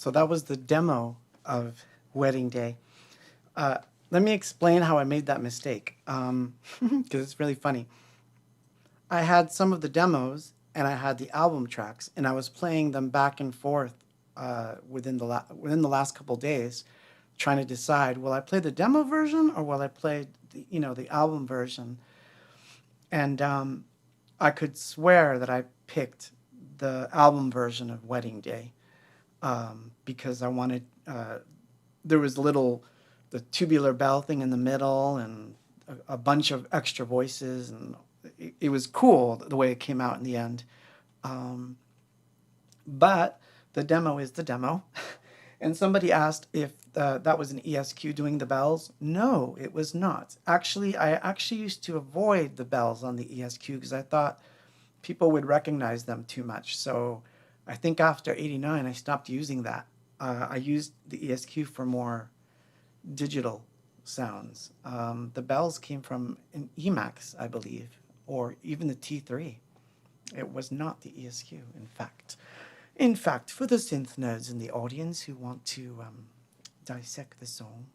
So that was the demo of Wedding Day. Let me explain how I made that mistake, because it's really funny. I had some of the demos and I had the album tracks, and I was playing them back and forth within the last couple days, trying to decide, will I play the demo version or will I play the album version? And I could swear that I picked the album version of Wedding Day, because I wanted, there was the tubular bell thing in the middle and a bunch of extra voices, and it was cool the way it came out in the end. But the demo is the demo. And somebody asked if that was an ESQ doing the bells. No, it was not. Actually, I actually used to avoid the bells on the ESQ because I thought people would recognize them too much. So I think after 89, I stopped using that. I used the ESQ for more digital sounds. The bells came from an Emax, I believe, or even the T3. It was not the ESQ, in fact. In fact, for the synth nerds in the audience who want to dissect the song.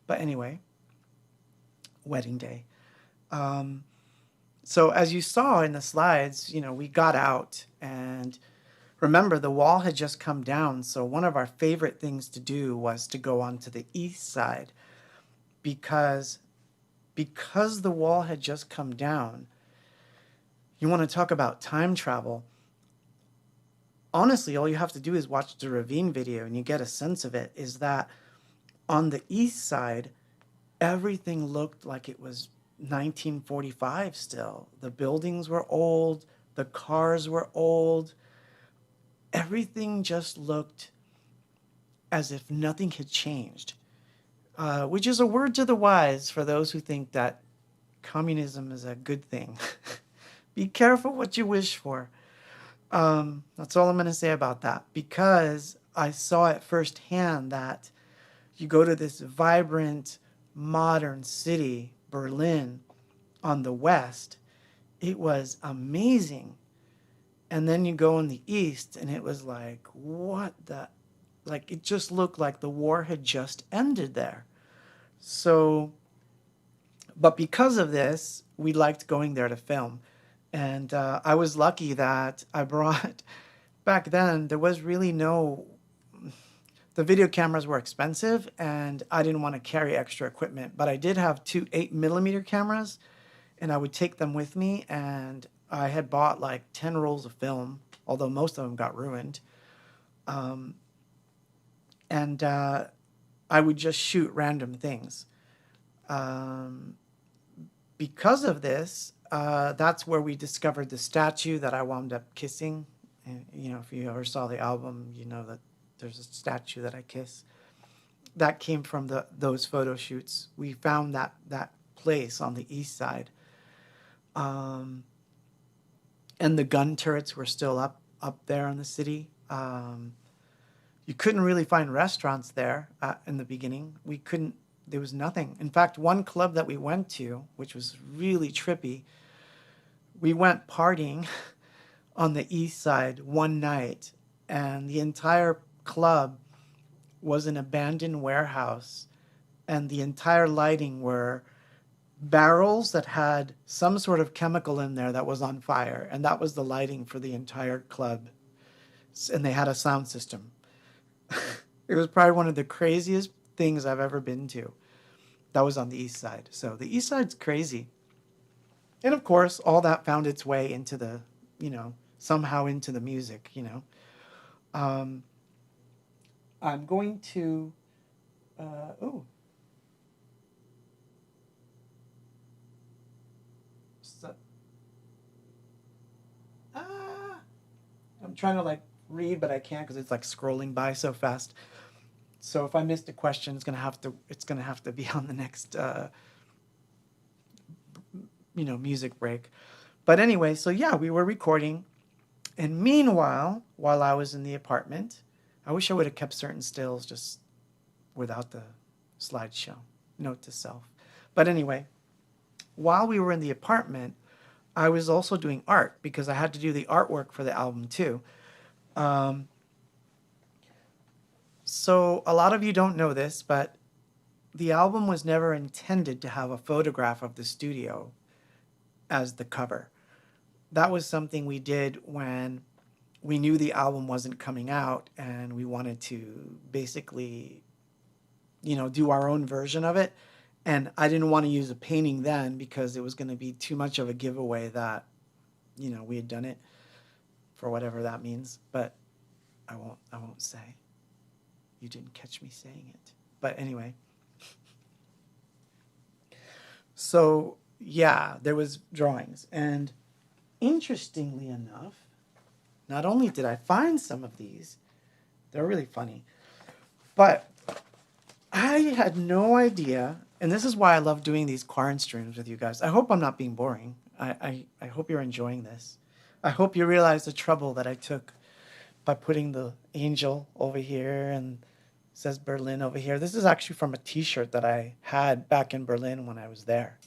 But anyway, Wedding Day. So as you saw in the slides, we got out, and remember, the wall had just come down. So one of our favorite things to do was to go onto the east side, because the wall had just come down. You want to talk about time travel. Honestly, all you have to do is watch the Ravine video and you get a sense of it, is that on the east side, everything looked like it was 1945 still. The buildings were old, the cars were old. Everything just looked as if nothing had changed, which is a word to the wise for those who think that communism is a good thing. Be careful what you wish for. That's all I'm going to say about that, because I saw it firsthand that you go to this vibrant, modern city, Berlin, on the west. It was amazing. And then you go in the east, and it was like, what the? Like, it just looked like the war had just ended there. So, but because of this, we liked going there to film. And I was lucky that I brought, back then, there was really no, the video cameras were expensive, and I didn't want to carry extra equipment. But I did have two 8mm cameras, and I would take them with me. And I had bought like 10 rolls of film, although most of them got ruined. And I would just shoot random things. Because of this, that's where we discovered the statue that I wound up kissing. And, if you ever saw the album, you know that there's a statue that I kiss. That came from those photo shoots. We found that place on the east side. And the gun turrets were still up there in the city. You couldn't really find restaurants there in the beginning. There was nothing. In fact, one club that we went to, which was really trippy, we went partying on the east side one night, and the entire club was an abandoned warehouse, and the entire lighting were barrels that had some sort of chemical in there that was on fire, and that was the lighting for the entire club. And they had a sound system. It was probably one of the craziest things I've ever been to. That was on the east side. So the east side's crazy. And of course, all that found its way into the, somehow into the music, I'm going to, So, I'm trying to read, but I can't because it's scrolling by so fast. So if I missed a question, it's gonna have to be on the next music break. But anyway, so yeah, we were recording, and meanwhile, while I was in the apartment, I wish I would have kept certain stills just without the slideshow. Note to self. But anyway, while we were in the apartment, I was also doing art because I had to do the artwork for the album too. Um, so a lot of you don't know this, but the album was never intended to have a photograph of the studio as the cover. That was something we did when we knew the album wasn't coming out and we wanted to basically, do our own version of it. And I didn't want to use a painting then because it was going to be too much of a giveaway that, we had done it for whatever that means. But I won't say. You didn't catch me saying it. But anyway. So, yeah, there was drawings. And interestingly enough, not only did I find some of these, they're really funny, but I had no idea, and this is why I love doing these Quaranstreams with you guys. I hope I'm not being boring. I hope you're enjoying this. I hope you realize the trouble that I took by putting the angel over here and says Berlin over here. This is actually from a t-shirt that I had back in Berlin when I was there.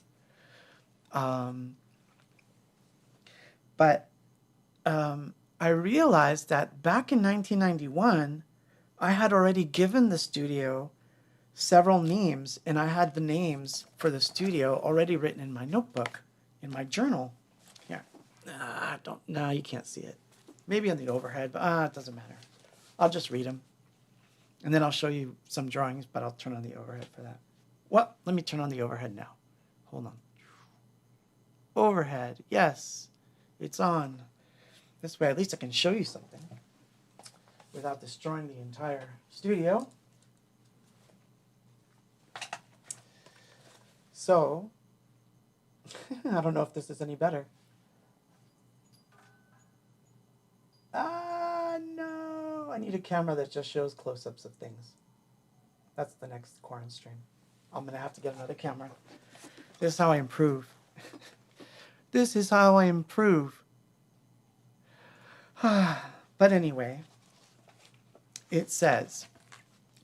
But I realized that back in 1991, I had already given the studio several names, and I had the names for the studio already written in my notebook, in my journal. Here. No, you can't see it. Maybe on the overhead, but it doesn't matter. I'll just read them. And then I'll show you some drawings, but I'll turn on the overhead for that. Well, let me turn on the overhead now. Hold on. Overhead, yes, it's on. This way, at least I can show you something without destroying the entire studio. So, I don't know if this is any better. No, I need a camera that just shows close-ups of things. That's the next Quaranstream. I'm going to have to get another camera. This is how I improve. This is how I improve. But anyway, it says,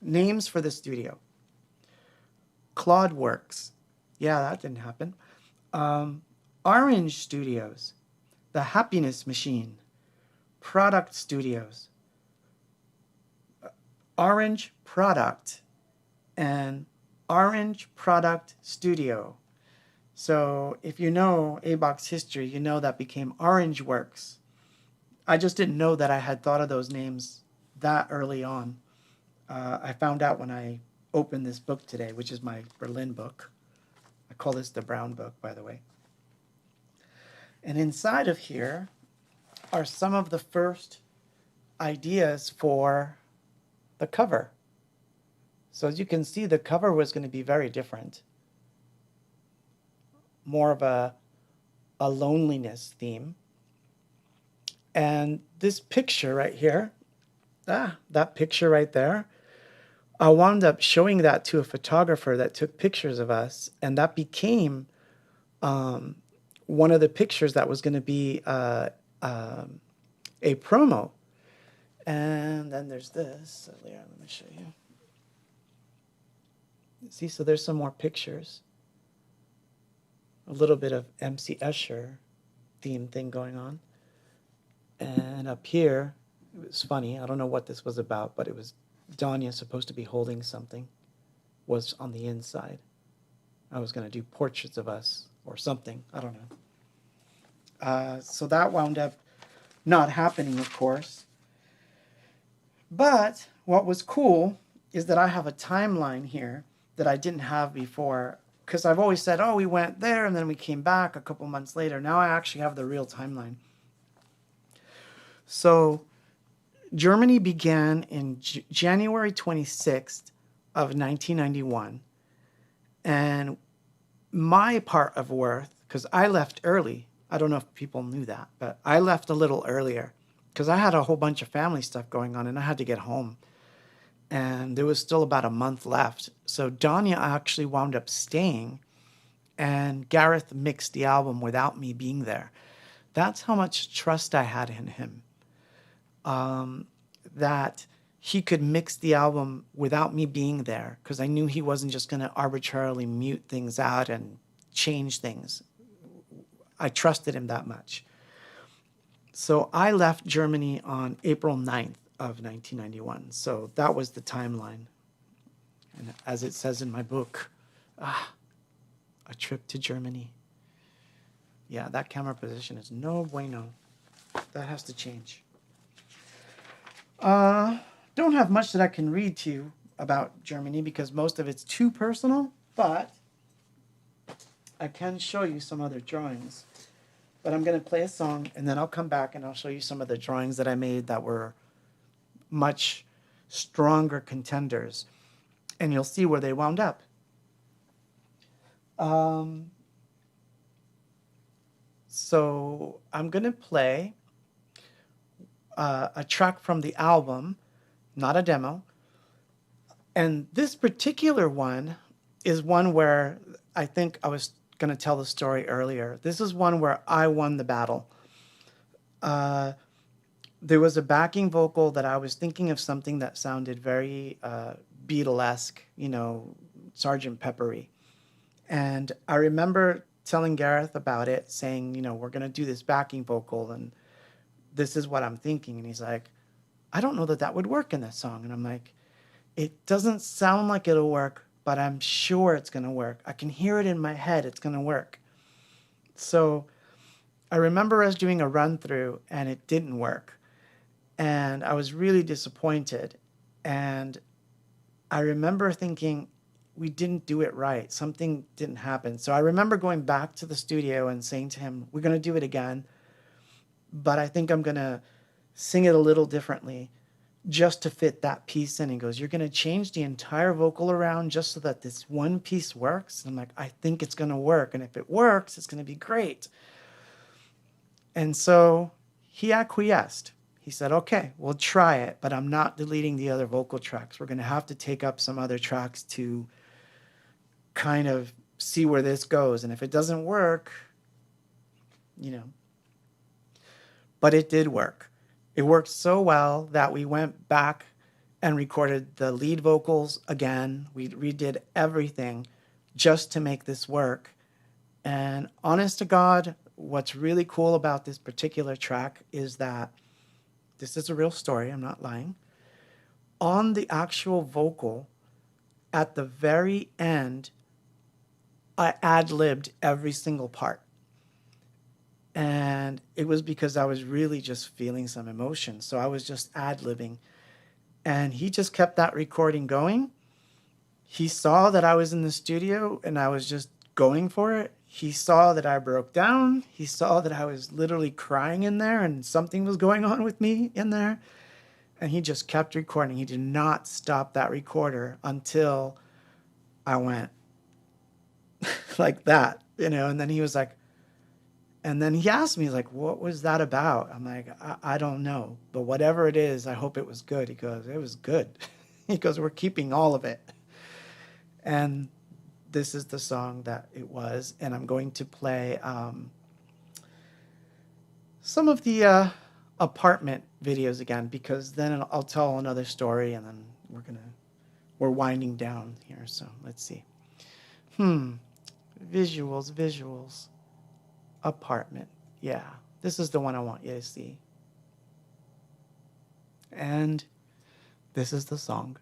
names for the studio. Claudeworks. Yeah, that didn't happen. Orange Studios. The Happiness Machine. Product Studios. Orange Product. And Orange Product Studio. So if you know abox history, you know that became Orange Works. I just didn't know that I had thought of those names that early on. I found out when I opened this book today, which is my Berlin book. I call this the brown book, by the way. And inside of here are some of the first ideas for the cover. So as you can see, the cover was going to be very different. More of a loneliness theme. And this picture right here, that picture right there, I wound up showing that to a photographer that took pictures of us, and that became one of the pictures that was going to be a promo. And then there's this. Let me show you. See, so there's some more pictures. A little bit of MC Escher theme thing going on. And up here, it was funny. I don't know what this was about, but it was Danya supposed to be holding something. Was on the inside. I was going to do portraits of us or something. I don't know. So that wound up not happening, of course. But what was cool is that I have a timeline here that I didn't have before. Because I've always said, we went there and then we came back a couple months later. Now I actually have the real timeline. So Germany began in January 26th of 1991. And my part of Worth, because I left early. I don't know if people knew that, but I left a little earlier because I had a whole bunch of family stuff going on and I had to get home. And there was still about a month left. So Danya actually wound up staying, and Gareth mixed the album without me being there. That's how much trust I had in him. That he could mix the album without me being there, because I knew he wasn't just going to arbitrarily mute things out and change things. I trusted him that much. So I left Germany on April 9th of 1991. So that was the timeline. And as it says in my book, a trip to Germany. Yeah, that camera position is no bueno. That has to change. Don't have much that I can read to you about Germany because most of it's too personal, but I can show you some other drawings. But I'm going to play a song, and then I'll come back and I'll show you some of the drawings that I made that were much stronger contenders. And you'll see where they wound up. So I'm going to play a track from the album, not a demo. And this particular one is one where I think I was going to tell the story earlier. This is one where I won the battle. There was a backing vocal that I was thinking of something that sounded very Beatlesque, you know, Sgt. Peppery. And I remember telling Gareth about it, saying, you know, we're going to do this backing vocal and this is what I'm thinking. And he's like, I don't know that that would work in this song. And I'm like, it doesn't sound like it'll work, but I'm sure it's going to work. I can hear it in my head. It's going to work. So I remember us doing a run through and it didn't work. And I was really disappointed. And I remember thinking, we didn't do it right. Something didn't happen. So I remember going back to the studio and saying to him, we're going to do it again, but I think I'm going to sing it a little differently just to fit that piece in. He goes, you're going to change the entire vocal around just so that this one piece works? And I'm like, I think it's going to work. And if it works, it's going to be great. And so he acquiesced. He said, okay, we'll try it, but I'm not deleting the other vocal tracks. We're going to have to take up some other tracks to kind of see where this goes. And if it doesn't work, you know. But it did work. It worked so well that we went back and recorded the lead vocals again. We redid everything just to make this work. And honest to God, what's really cool about this particular track is that this is a real story, I'm not lying. On the actual vocal, at the very end, I ad-libbed every single part. And it was because I was really just feeling some emotion. So I was just ad-libbing. And he just kept that recording going. He saw that I was in the studio and I was just going for it. He saw that I broke down. He saw that I was literally crying in there and something was going on with me in there. And he just kept recording. He did not stop that recorder until I went like that, you know. And then he was like, and then he asked me, like, what was that about? I'm like, I don't know. But whatever it is, I hope it was good. He goes, it was good. He goes, we're keeping all of it. And this is the song that it was. And I'm going to play some of the apartment videos again, because then I'll tell another story and then we're winding down here. So let's see. Visuals. Apartment. Yeah, this is the one I want you to see. And this is the song.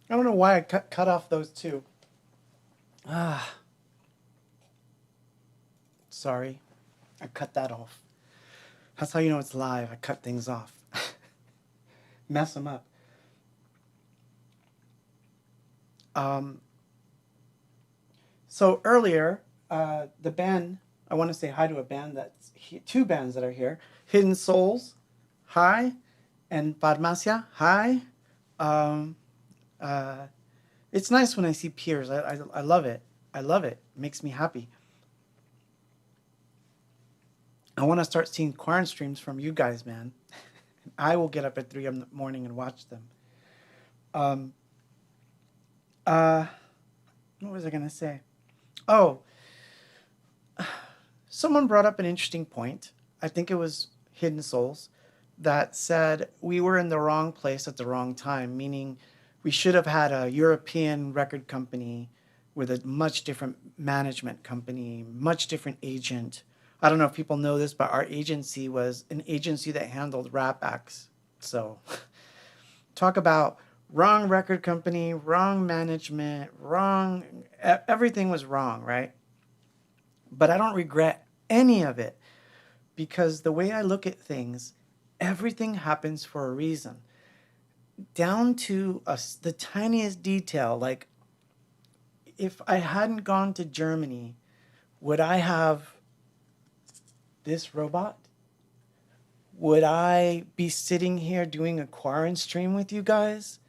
I don't know why I cut off those two. Ah, sorry. I cut that off. That's how you know it's live. I cut things off. Mess them up. Um, so earlier, the band, I want to say hi to a band two bands that are here. Hidden Souls, hi. And Farmacia, hi. Um, uh, it's nice when I see peers. I love it. I love it. It makes me happy. I want to start seeing Quaranstreams from you guys, man. I will get up at 3 in the morning and watch them. Um, uh, what was I going to say? Oh, someone brought up an interesting point. I think it was Hidden Souls that said we were in the wrong place at the wrong time, meaning we should have had a European record company with a much different management company, much different agent. I don't know if people know this, but our agency was an agency that handled rap acts. So talk about wrong record company, wrong management, wrong, everything was wrong, right? But I don't regret any of it because the way I look at things, everything happens for a reason. Down to the tiniest detail, like if I hadn't gone to Germany, would I have this robot? Would I be sitting here doing a Quaranstream with you guys?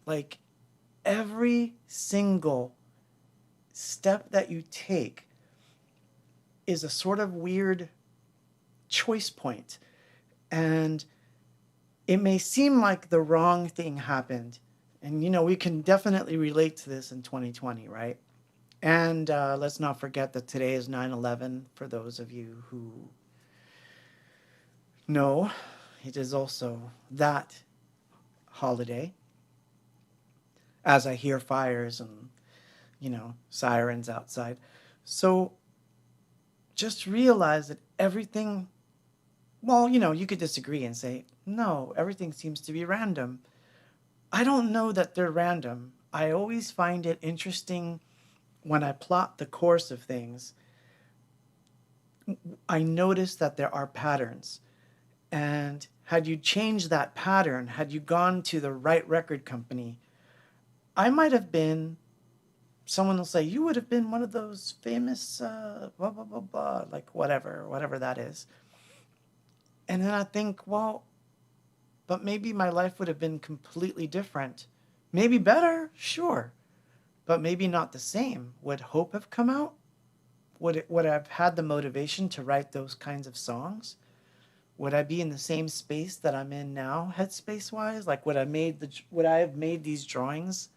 Like every single step that you take is a sort of weird choice point. And it may seem like the wrong thing happened. And, we can definitely relate to this in 2020, right? And let's not forget that today is 9/11. For those of you who know, it is also that holiday. As I hear fires and, sirens outside. So just realize that everything, well, you could disagree and say, no, everything seems to be random. I don't know that they're random. I always find it interesting when I plot the course of things. I notice that there are patterns. And had you changed that pattern, had you gone to the right record company, I might have been, someone will say, you would have been one of those famous blah, blah, blah, blah, like whatever that is. And then I think, well, but maybe my life would have been completely different. Maybe better, sure, but maybe not the same. Would hope have come out? Would I have had the motivation to write those kinds of songs? Would I be in the same space that I'm in now, headspace wise? Like, would I have made these drawings?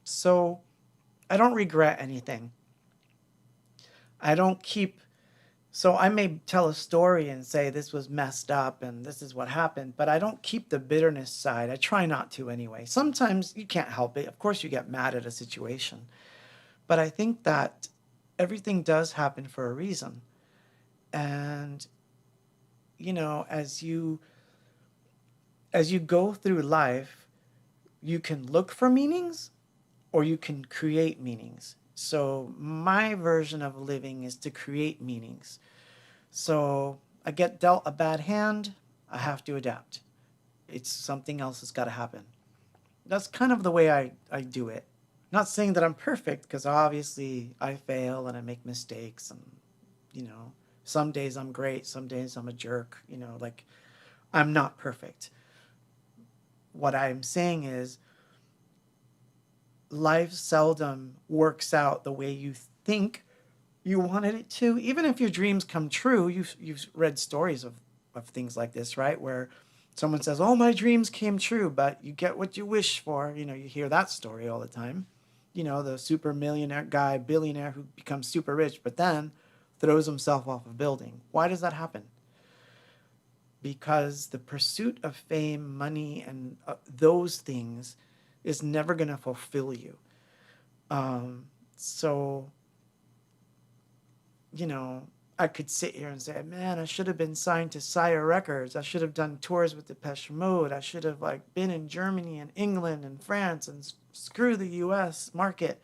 So I don't regret anything. I don't keep. So I may tell a story and say this was messed up and this is what happened, but I don't keep the bitterness side. I try not to anyway. Sometimes you can't help it. Of course, you get mad at a situation. But I think that everything does happen for a reason. And, as you go through life, you can look for meanings or you can create meanings. So my version of living is to create meanings. So I get dealt a bad hand, I have to adapt. It's something else that's got to happen. That's kind of the way I do it. Not saying that I'm perfect, because obviously I fail and I make mistakes. And, some days I'm great, some days I'm a jerk. Like I'm not perfect. What I'm saying is life seldom works out the way you think you wanted it to. Even if your dreams come true, you've read stories of things like this, right? Where someone says, oh, my dreams came true, but you get what you wish for. You hear that story all the time. The super millionaire guy, billionaire who becomes super rich, but then throws himself off a building. Why does that happen? Because the pursuit of fame, money, and those things is never going to fulfill you. So, I could sit here and say, man, I should have been signed to Sire Records. I should have done tours with Depeche Mode. I should have like been in Germany and England and France and screw the US market.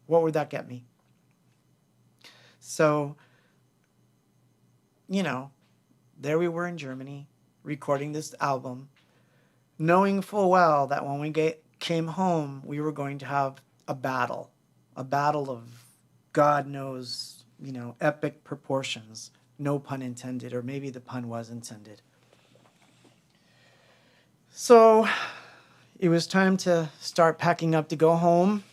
What would that get me? So, you know, there we were in Germany recording this album, knowing full well that when we came home, we were going to have a battle of God knows, you know, epic proportions. No pun intended, or maybe the pun was intended. So it was time to start packing up to go home.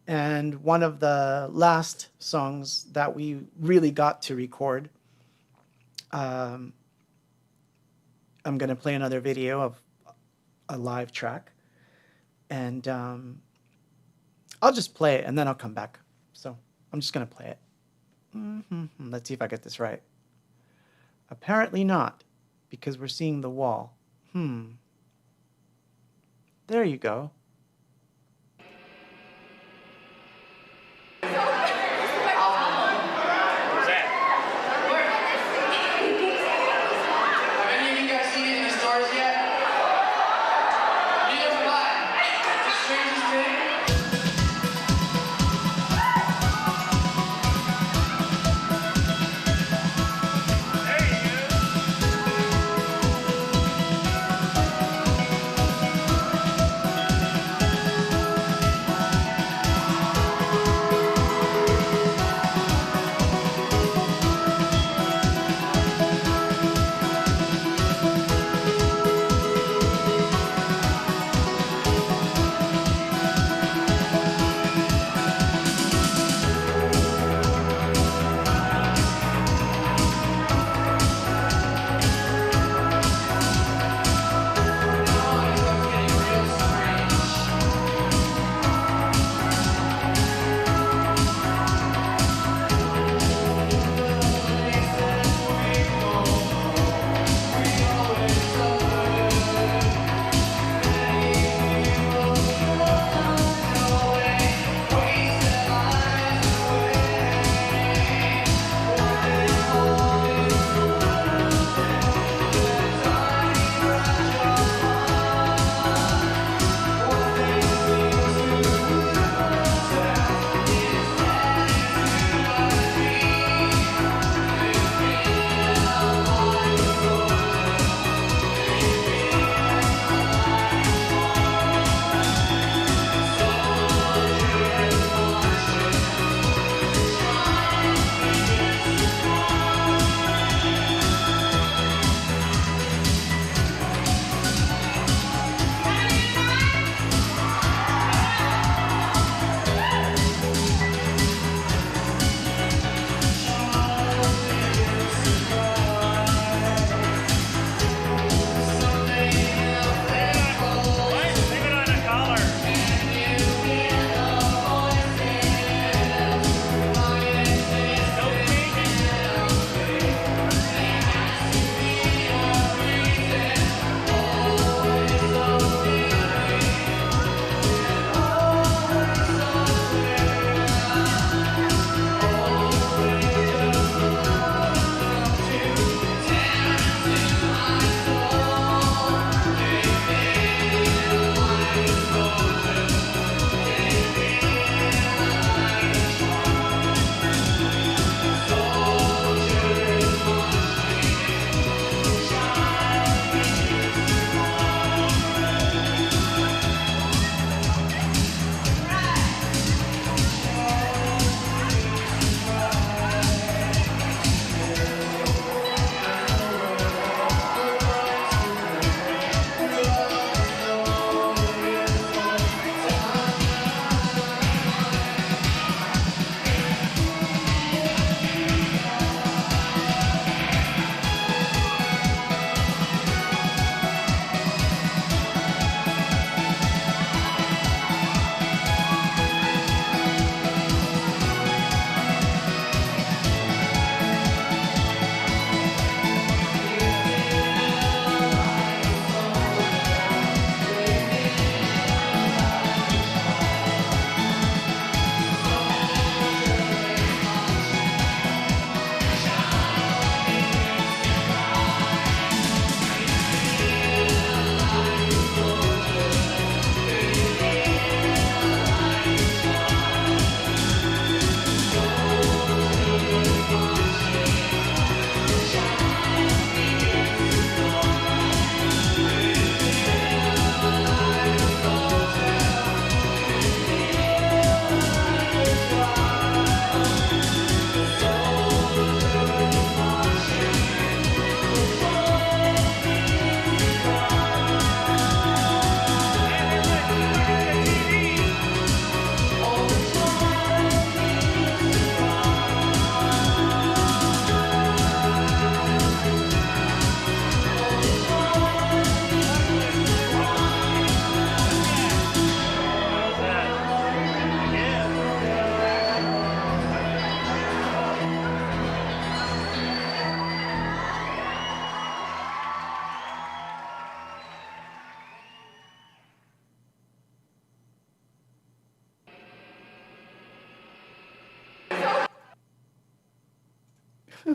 And one of the last songs that we really got to record, I'm going to play another video of a live track. And I'll just play it and then I'll come back. So I'm just going to play it. Let's see if I get this right. Apparently not, because we're seeing the wall. There you go.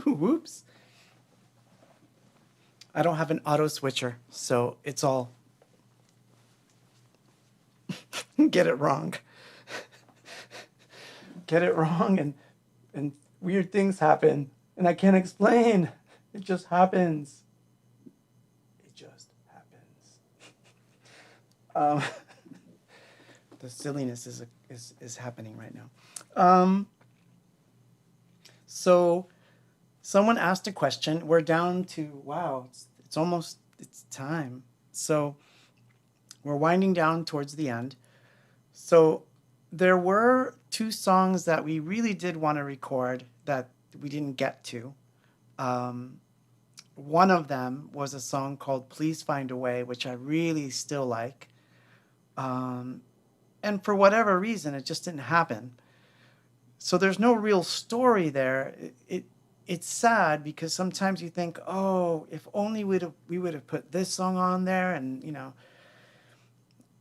Whoops. I don't have an auto switcher, so it's all get it wrong. Get it wrong and weird things happen and I can't explain. It just happens. It just happens. The silliness is happening right now. So someone asked a question. We're down to, wow, it's almost, it's time. So we're winding down towards the end. So there were 2 songs that we really did want to record that we didn't get to. One of them was a song called Please Find a Way, which I really still like. And for whatever reason, it just didn't happen. So there's no real story there. It's sad because sometimes you think, oh, if only we would have put this song on there. And,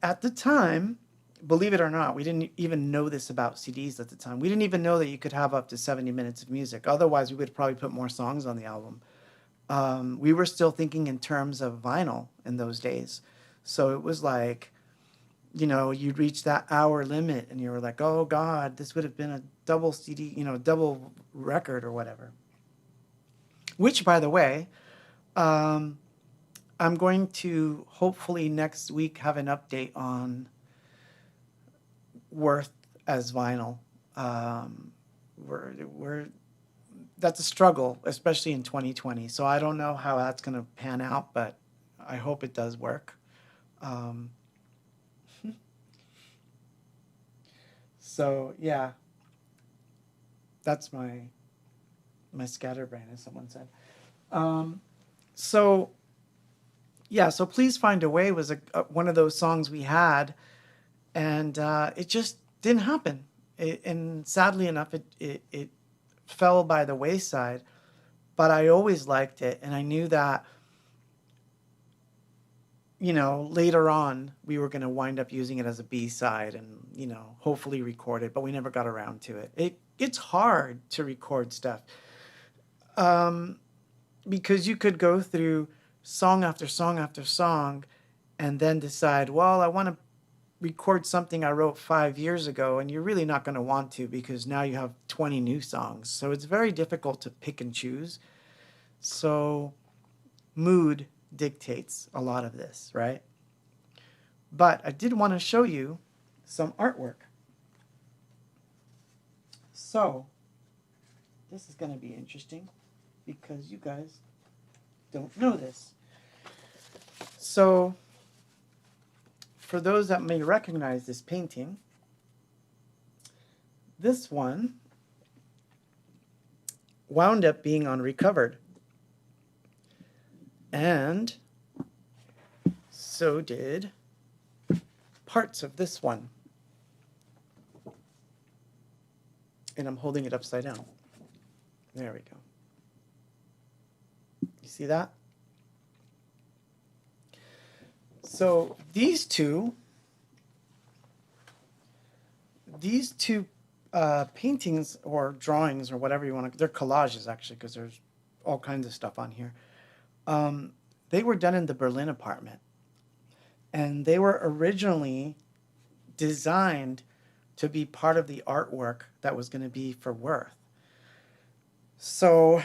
at the time, believe it or not, we didn't even know this about CDs at the time. We didn't even know that you could have up to 70 minutes of music. Otherwise, we would probably put more songs on the album. We were still thinking in terms of vinyl in those days. So it was like, you'd reach that hour limit and you were like, oh God, this would have been a double CD, double record or whatever. Which, by the way, I'm going to hopefully next week have an update on worth as vinyl. That's a struggle, especially in 2020. So I don't know how that's going to pan out, but I hope it does work. So yeah, that's my scatterbrain, as someone said. So Please Find a Way was one of those songs we had, and it just didn't happen. And sadly enough, it fell by the wayside. But I always liked it, and I knew that, later on we were going to wind up using it as a B-side and, hopefully record it, but we never got around to it. It's hard to record stuff because you could go through song after song after song and then decide, well, I want to record something I wrote 5 years ago, and you're really not going to want to because now you have 20 new songs. So it's very difficult to pick and choose. So mood dictates a lot of this, right? But I did want to show you some artwork. So this is going to be interesting because you guys don't know this. So for those that may recognize this painting, this one wound up being on Recovered. And so did parts of this one. And I'm holding it upside down. There we go. You see that? So these two paintings or drawings or whatever you want to, they're collages actually, because there's all kinds of stuff on here. They were done in the Berlin apartment, and they were originally designed to be part of the artwork that was going to be for Worth. So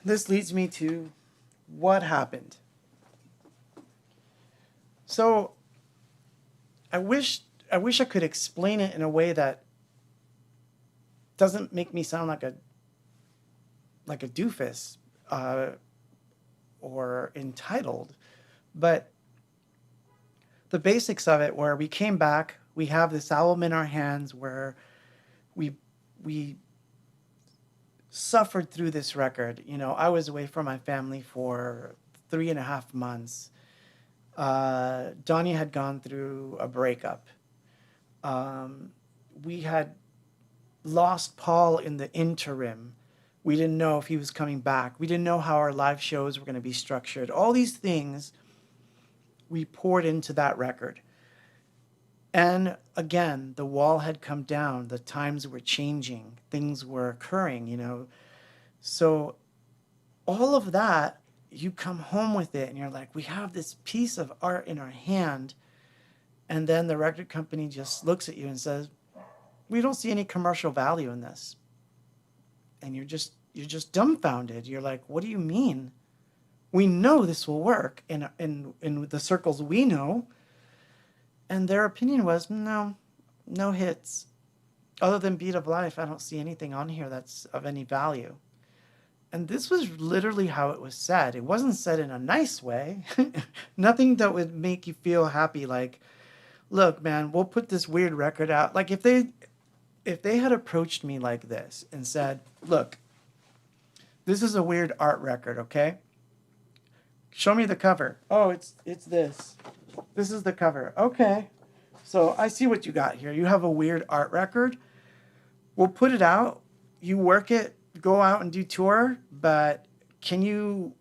this leads me to what happened. So I wish I could explain it in a way that doesn't make me sound like a doofus or entitled, but the basics of it were we came back, we have this album in our hands where we suffered through this record. I was away from my family for 3.5 months. Donnie had gone through a breakup. We had lost Paul in the interim. We didn't know if he was coming back. We didn't know how our live shows were going to be structured. All these things we poured into that record. And again, the wall had come down. The times were changing. Things were occurring, So all of that, you come home with it and you're like, we have this piece of art in our hand. And then the record company just looks at you and says, we don't see any commercial value in this. And you're just dumbfounded. You're like, what do you mean? We know this will work in the circles we know. And their opinion was, no, no hits. Other than Beat of Life, I don't see anything on here that's of any value. And this was literally how it was said. It wasn't said in a nice way. Nothing that would make you feel happy, like, look, man, we'll put this weird record out. Like if they had approached me like this and said, look, this is a weird art record, okay? Show me the cover. Oh, it's this. This is the cover. Okay. So I see what you got here. You have a weird art record. We'll put it out. You work it, go out and do tour, but can you,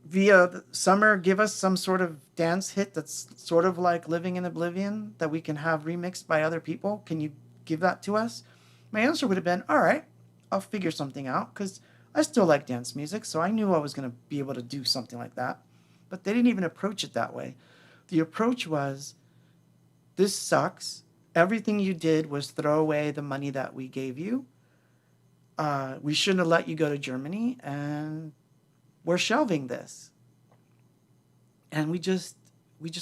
via the summer, give us some sort of dance hit that's sort of like Living in Oblivion that we can have remixed by other people? Can you give that to us? My answer would have been, all right, I'll figure something out, because I still like dance music, so I knew I was going to be able to do something like that. But they didn't even approach it that way. The approach was, this sucks. Everything you did was throw away the money that we gave you. We shouldn't have let you go to Germany, and we're shelving this. And we just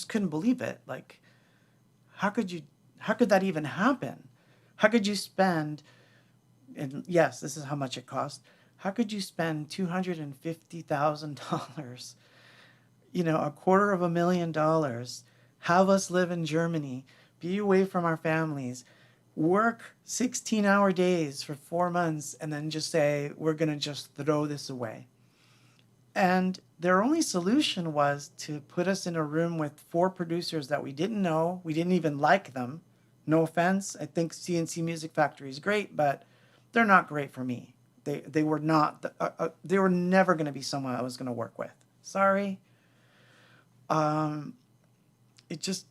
couldn't believe it. Like, how could that even happen? How could you spend, and yes, this is how much it cost. How could you spend $250,000, $250,000, have us live in Germany, be away from our families, work 16-hour days for 4 months, and then just say, we're going to just throw this away? And their only solution was to put us in a room with 4 producers that we didn't know. We didn't even like them. No offense. I think CNC Music Factory is great, but they're not great for me. They were not. They were never going to be someone I was going to work with. Sorry. It just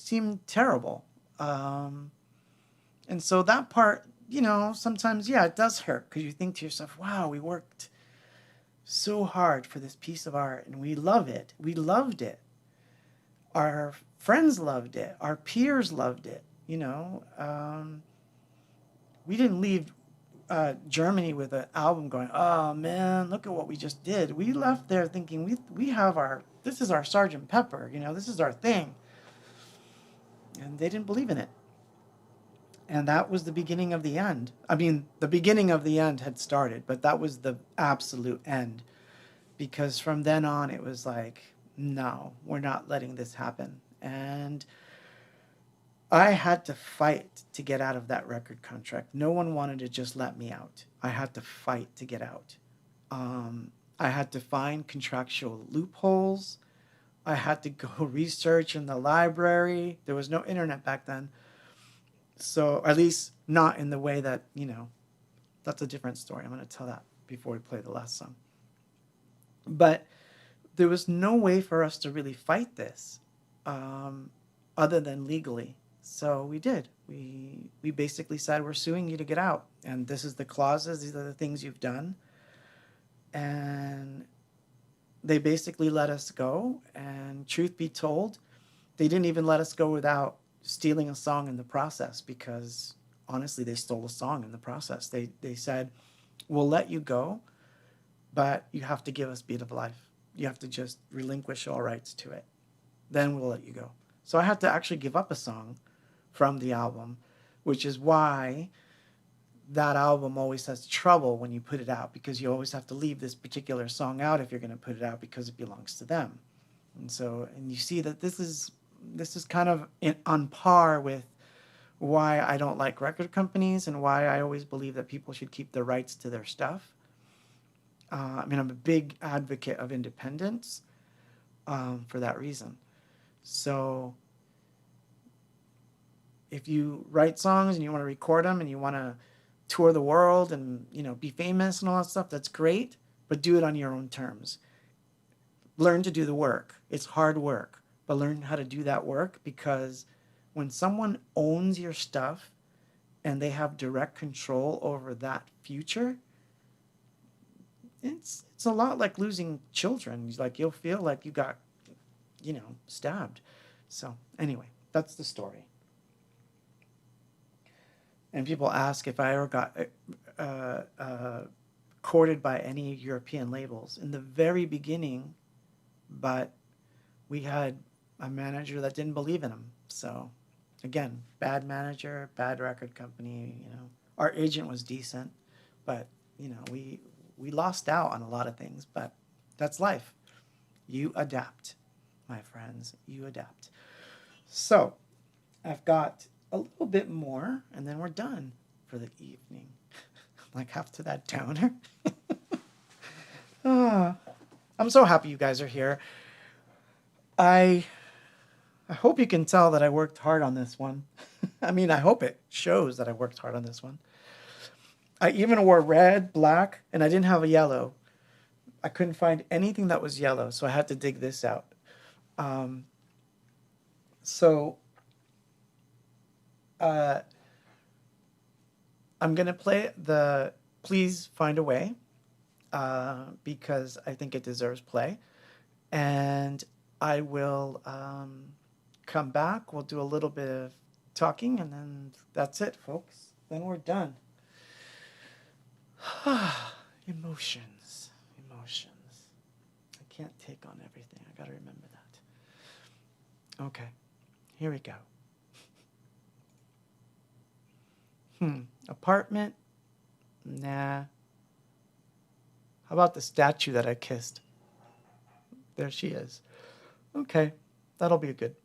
seemed terrible. And so that part, sometimes, yeah, it does hurt, because you think to yourself, wow, we worked so hard for this piece of art and we love it. We loved it. Our friends loved it. Our peers loved it. We didn't leave Germany with an album going, oh man, look at what we just did. We left there thinking we have this is our Sergeant Pepper, this is our thing. And they didn't believe in it. And that was the beginning of the end. I mean, the beginning of the end had started, but that was the absolute end. Because from then on, it was like, no, we're not letting this happen. And I had to fight to get out of that record contract. No one wanted to just let me out. I had to fight to get out. I had to find contractual loopholes. I had to go research in the library. There was no internet back then. So at least not in the way that, that's a different story. I'm going to tell that before we play the last song. But there was no way for us to really fight this other than legally. So we did. We basically said, we're suing you to get out. And this is the clauses. These are the things you've done. And they basically let us go. And truth be told, they didn't even let us go without stealing a song in the process, because honestly, they stole a song in the process. They said, we'll let you go, but you have to give us Beat of Life. You have to just relinquish all rights to it. Then we'll let you go. So I had to actually give up a song from the album, which is why that album always has trouble when you put it out, because you always have to leave this particular song out if you're going to put it out, because it belongs to them. And you see that this is kind of on par with why I don't like record companies and why I always believe that people should keep the rights to their stuff. I'm a big advocate of independence for that reason. So if you write songs and you want to record them and you want to tour the world and, be famous and all that stuff, that's great, but do it on your own terms. Learn to do the work. It's hard work, but learn how to do that work, because when someone owns your stuff and they have direct control over that future, it's a lot like losing children. Like you'll feel like you got, stabbed. So anyway, that's the story. And people ask if I ever got courted by any European labels in the very beginning, but we had a manager that didn't believe in them. So again, bad manager, bad record company. Our agent was decent, but we lost out on a lot of things. But that's life. You adapt, my friends. You adapt. So I've got a little bit more, and then we're done for the evening. Like after that downer. I'm so happy you guys are here. I hope you can tell that I worked hard on this one. I mean, I hope it shows that I worked hard on this one. I even wore red, black, and I didn't have a yellow. I couldn't find anything that was yellow, so I had to dig this out. I'm going to play the Please Find a Way because I think it deserves play. And I will come back. We'll do a little bit of talking, and then that's it, folks. Then we're done. Emotions. I can't take on everything. I got to remember that. Okay, here we go. Apartment? Nah. How about the statue that I kissed? There she is. Okay, that'll be good.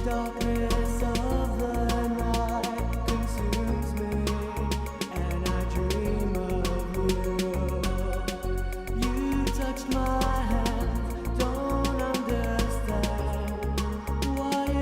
darkness of the night consumes me, and I dream of you. You touch my hand, don't understand why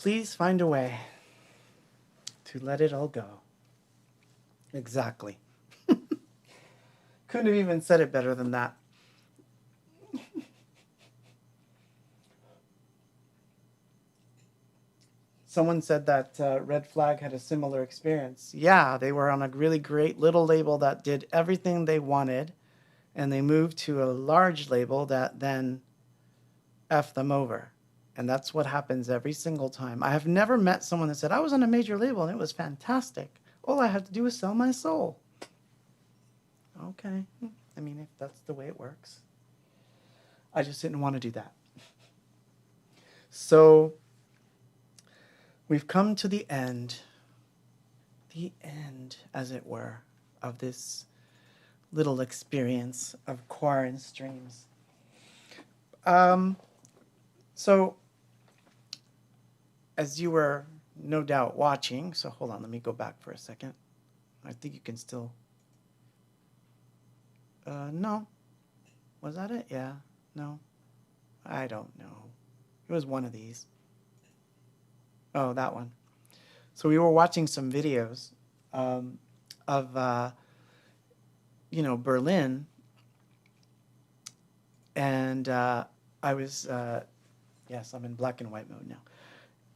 Please find a way to let it all go. Exactly. Couldn't have even said it better than that. Someone said that Red Flag had a similar experience. Yeah, they were on a really great little label that did everything they wanted, and they moved to a large label that then effed them over. And that's what happens every single time. I have never met someone that said, I was on a major label and it was fantastic. All I had to do was sell my soul. Okay. I mean, if that's the way it works. I just didn't want to do that. So we've come to the end, as it were, of this little experience of Quaranstreams. So, as you were no doubt watching, so hold on, let me go back for a second. I think you can still, no. Was that it? Yeah, no. I don't know. It was one of these. Oh, that one. So we were watching some videos of, Berlin, and I was, yes, I'm in black and white mode now.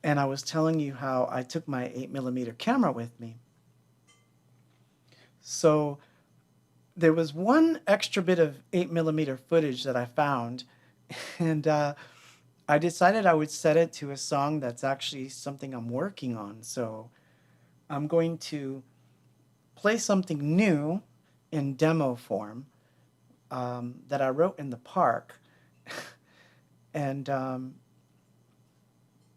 And I was telling you how I took my 8mm camera with me. So there was one extra bit of 8mm footage that I found, and I decided I would set it to a song that's actually something I'm working on. So I'm going to play something new in demo form that I wrote in the park. And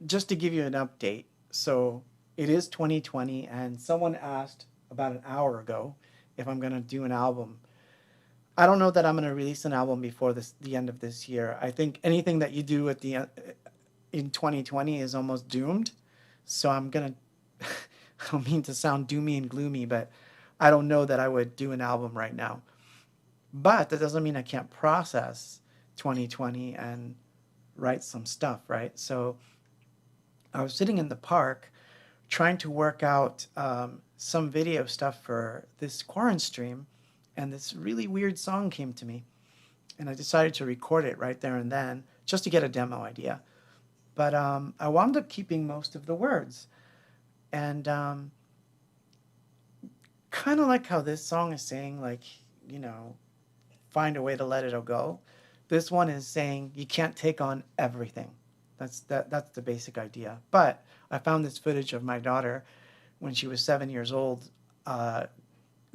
just to give you an update, so it is 2020, and someone asked about an hour ago if I'm going to do an album. I don't know that I'm going to release an album before the end of this year. I think anything that you do at the in 2020 is almost doomed. So I'm going to, I don't mean to sound doomy and gloomy, but I don't know that I would do an album right now. But that doesn't mean I can't process 2020 and write some stuff, right? So I was sitting in the park trying to work out some video stuff for this Quaranstream, and this really weird song came to me, and I decided to record it right there and then just to get a demo idea. But I wound up keeping most of the words, and kind of like how this song is saying, like, find a way to let it all go. This one is saying you can't take on everything. That's the basic idea. But I found this footage of my daughter when she was 7 years old that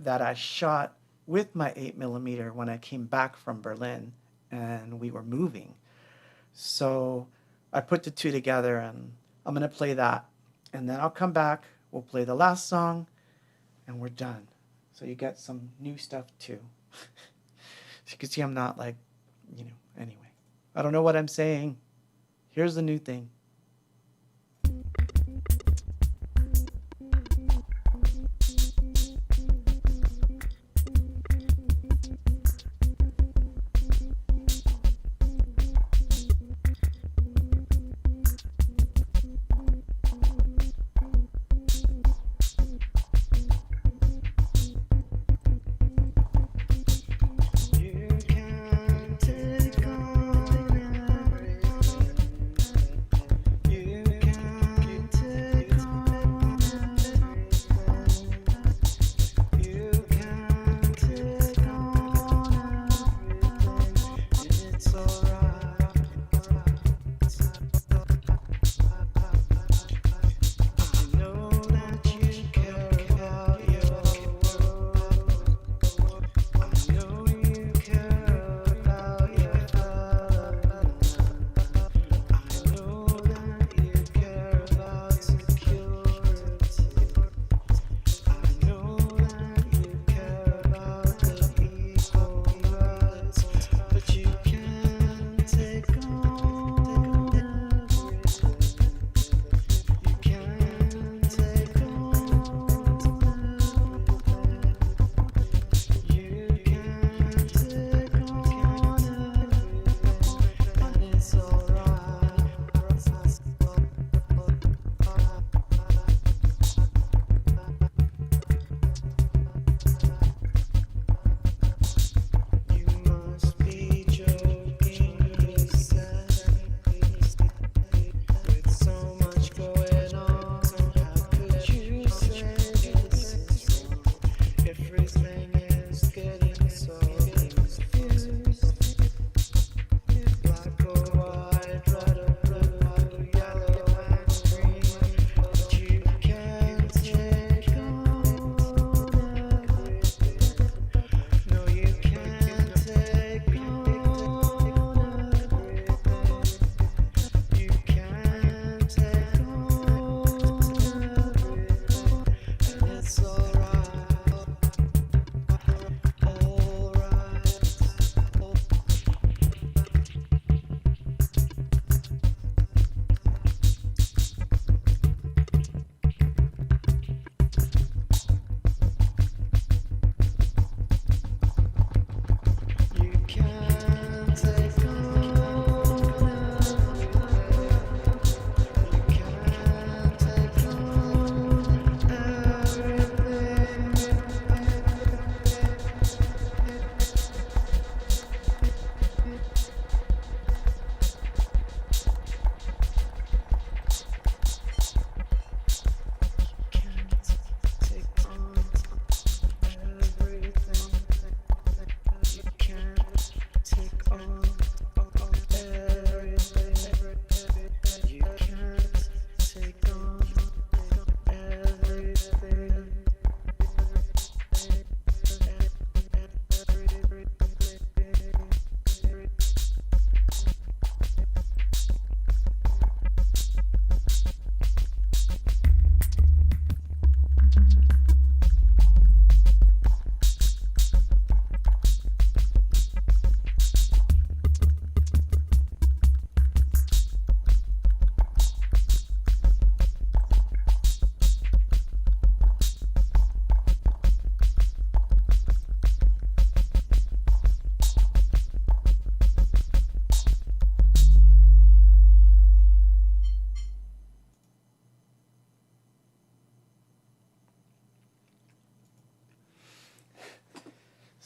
I shot with my 8mm when I came back from Berlin and we were moving. So I put the two together, and I'm going to play that. And then I'll come back, we'll play the last song, and we're done. So you get some new stuff too. As you can see, I'm not like, anyway. I don't know what I'm saying. Here's the new thing.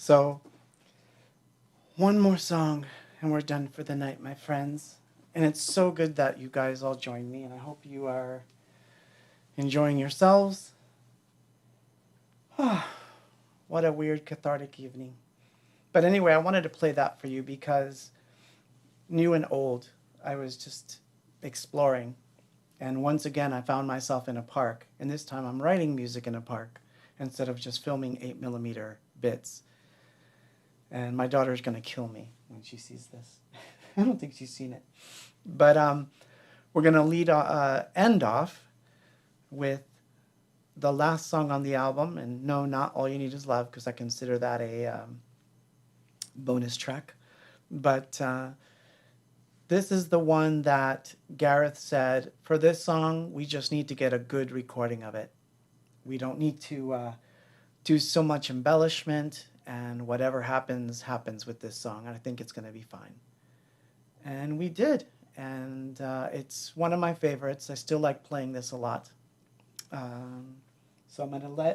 So, one more song and we're done for the night, my friends. And it's so good that you guys all joined me, and I hope you are enjoying yourselves. What a weird cathartic evening. But anyway, I wanted to play that for you because new and old, I was just exploring. And once again, I found myself in a park. And this time I'm writing music in a park instead of just filming 8mm bits. And my daughter's going to kill me when she sees this. I don't think she's seen it. But we're going to end off with the last song on the album. And no, not All You Need Is Love, because I consider that a bonus track. But this is the one that Gareth said, for this song, we just need to get a good recording of it. We don't need to do so much embellishment, and whatever happens, happens with this song. And I think it's going to be fine. And we did. And it's one of my favorites. I still like playing this a lot. So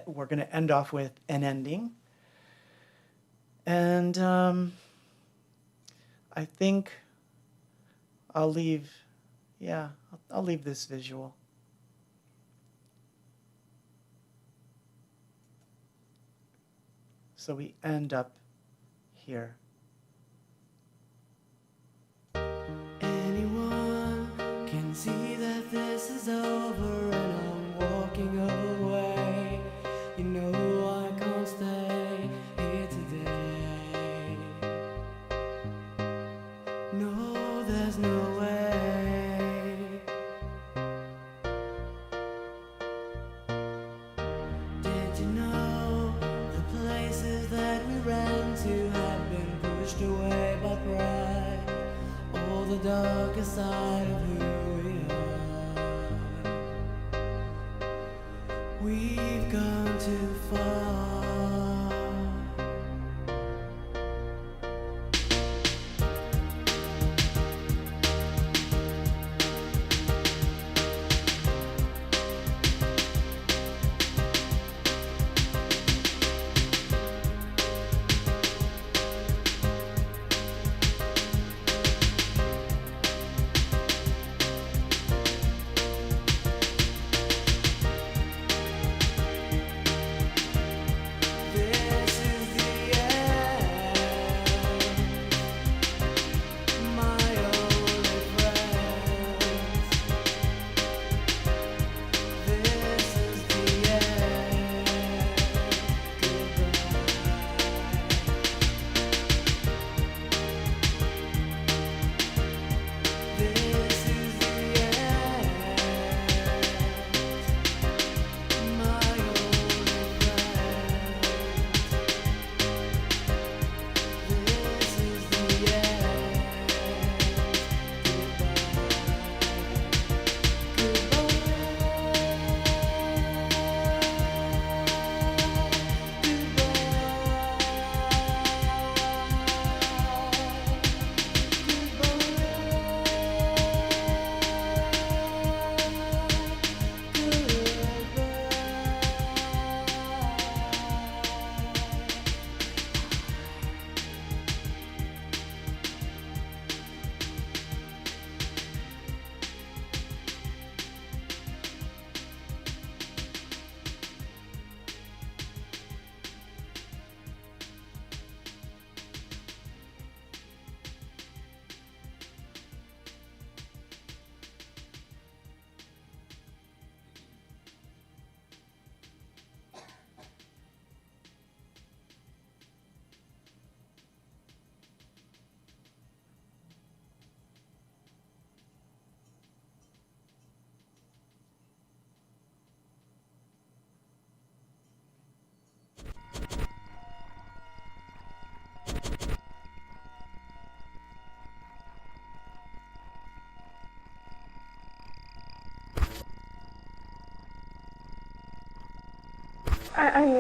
we're going to end off with an ending. And I think I'll leave this visual. So we end up here. Anyone can see that this is over and I'm walking away. You know I can't stay here today. No, there's no way. Did you know the places that we ran to had been pushed away by pride? All the darker side of who we are. We've gone too far.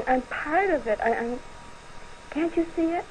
I'm part of it. Can't you see it?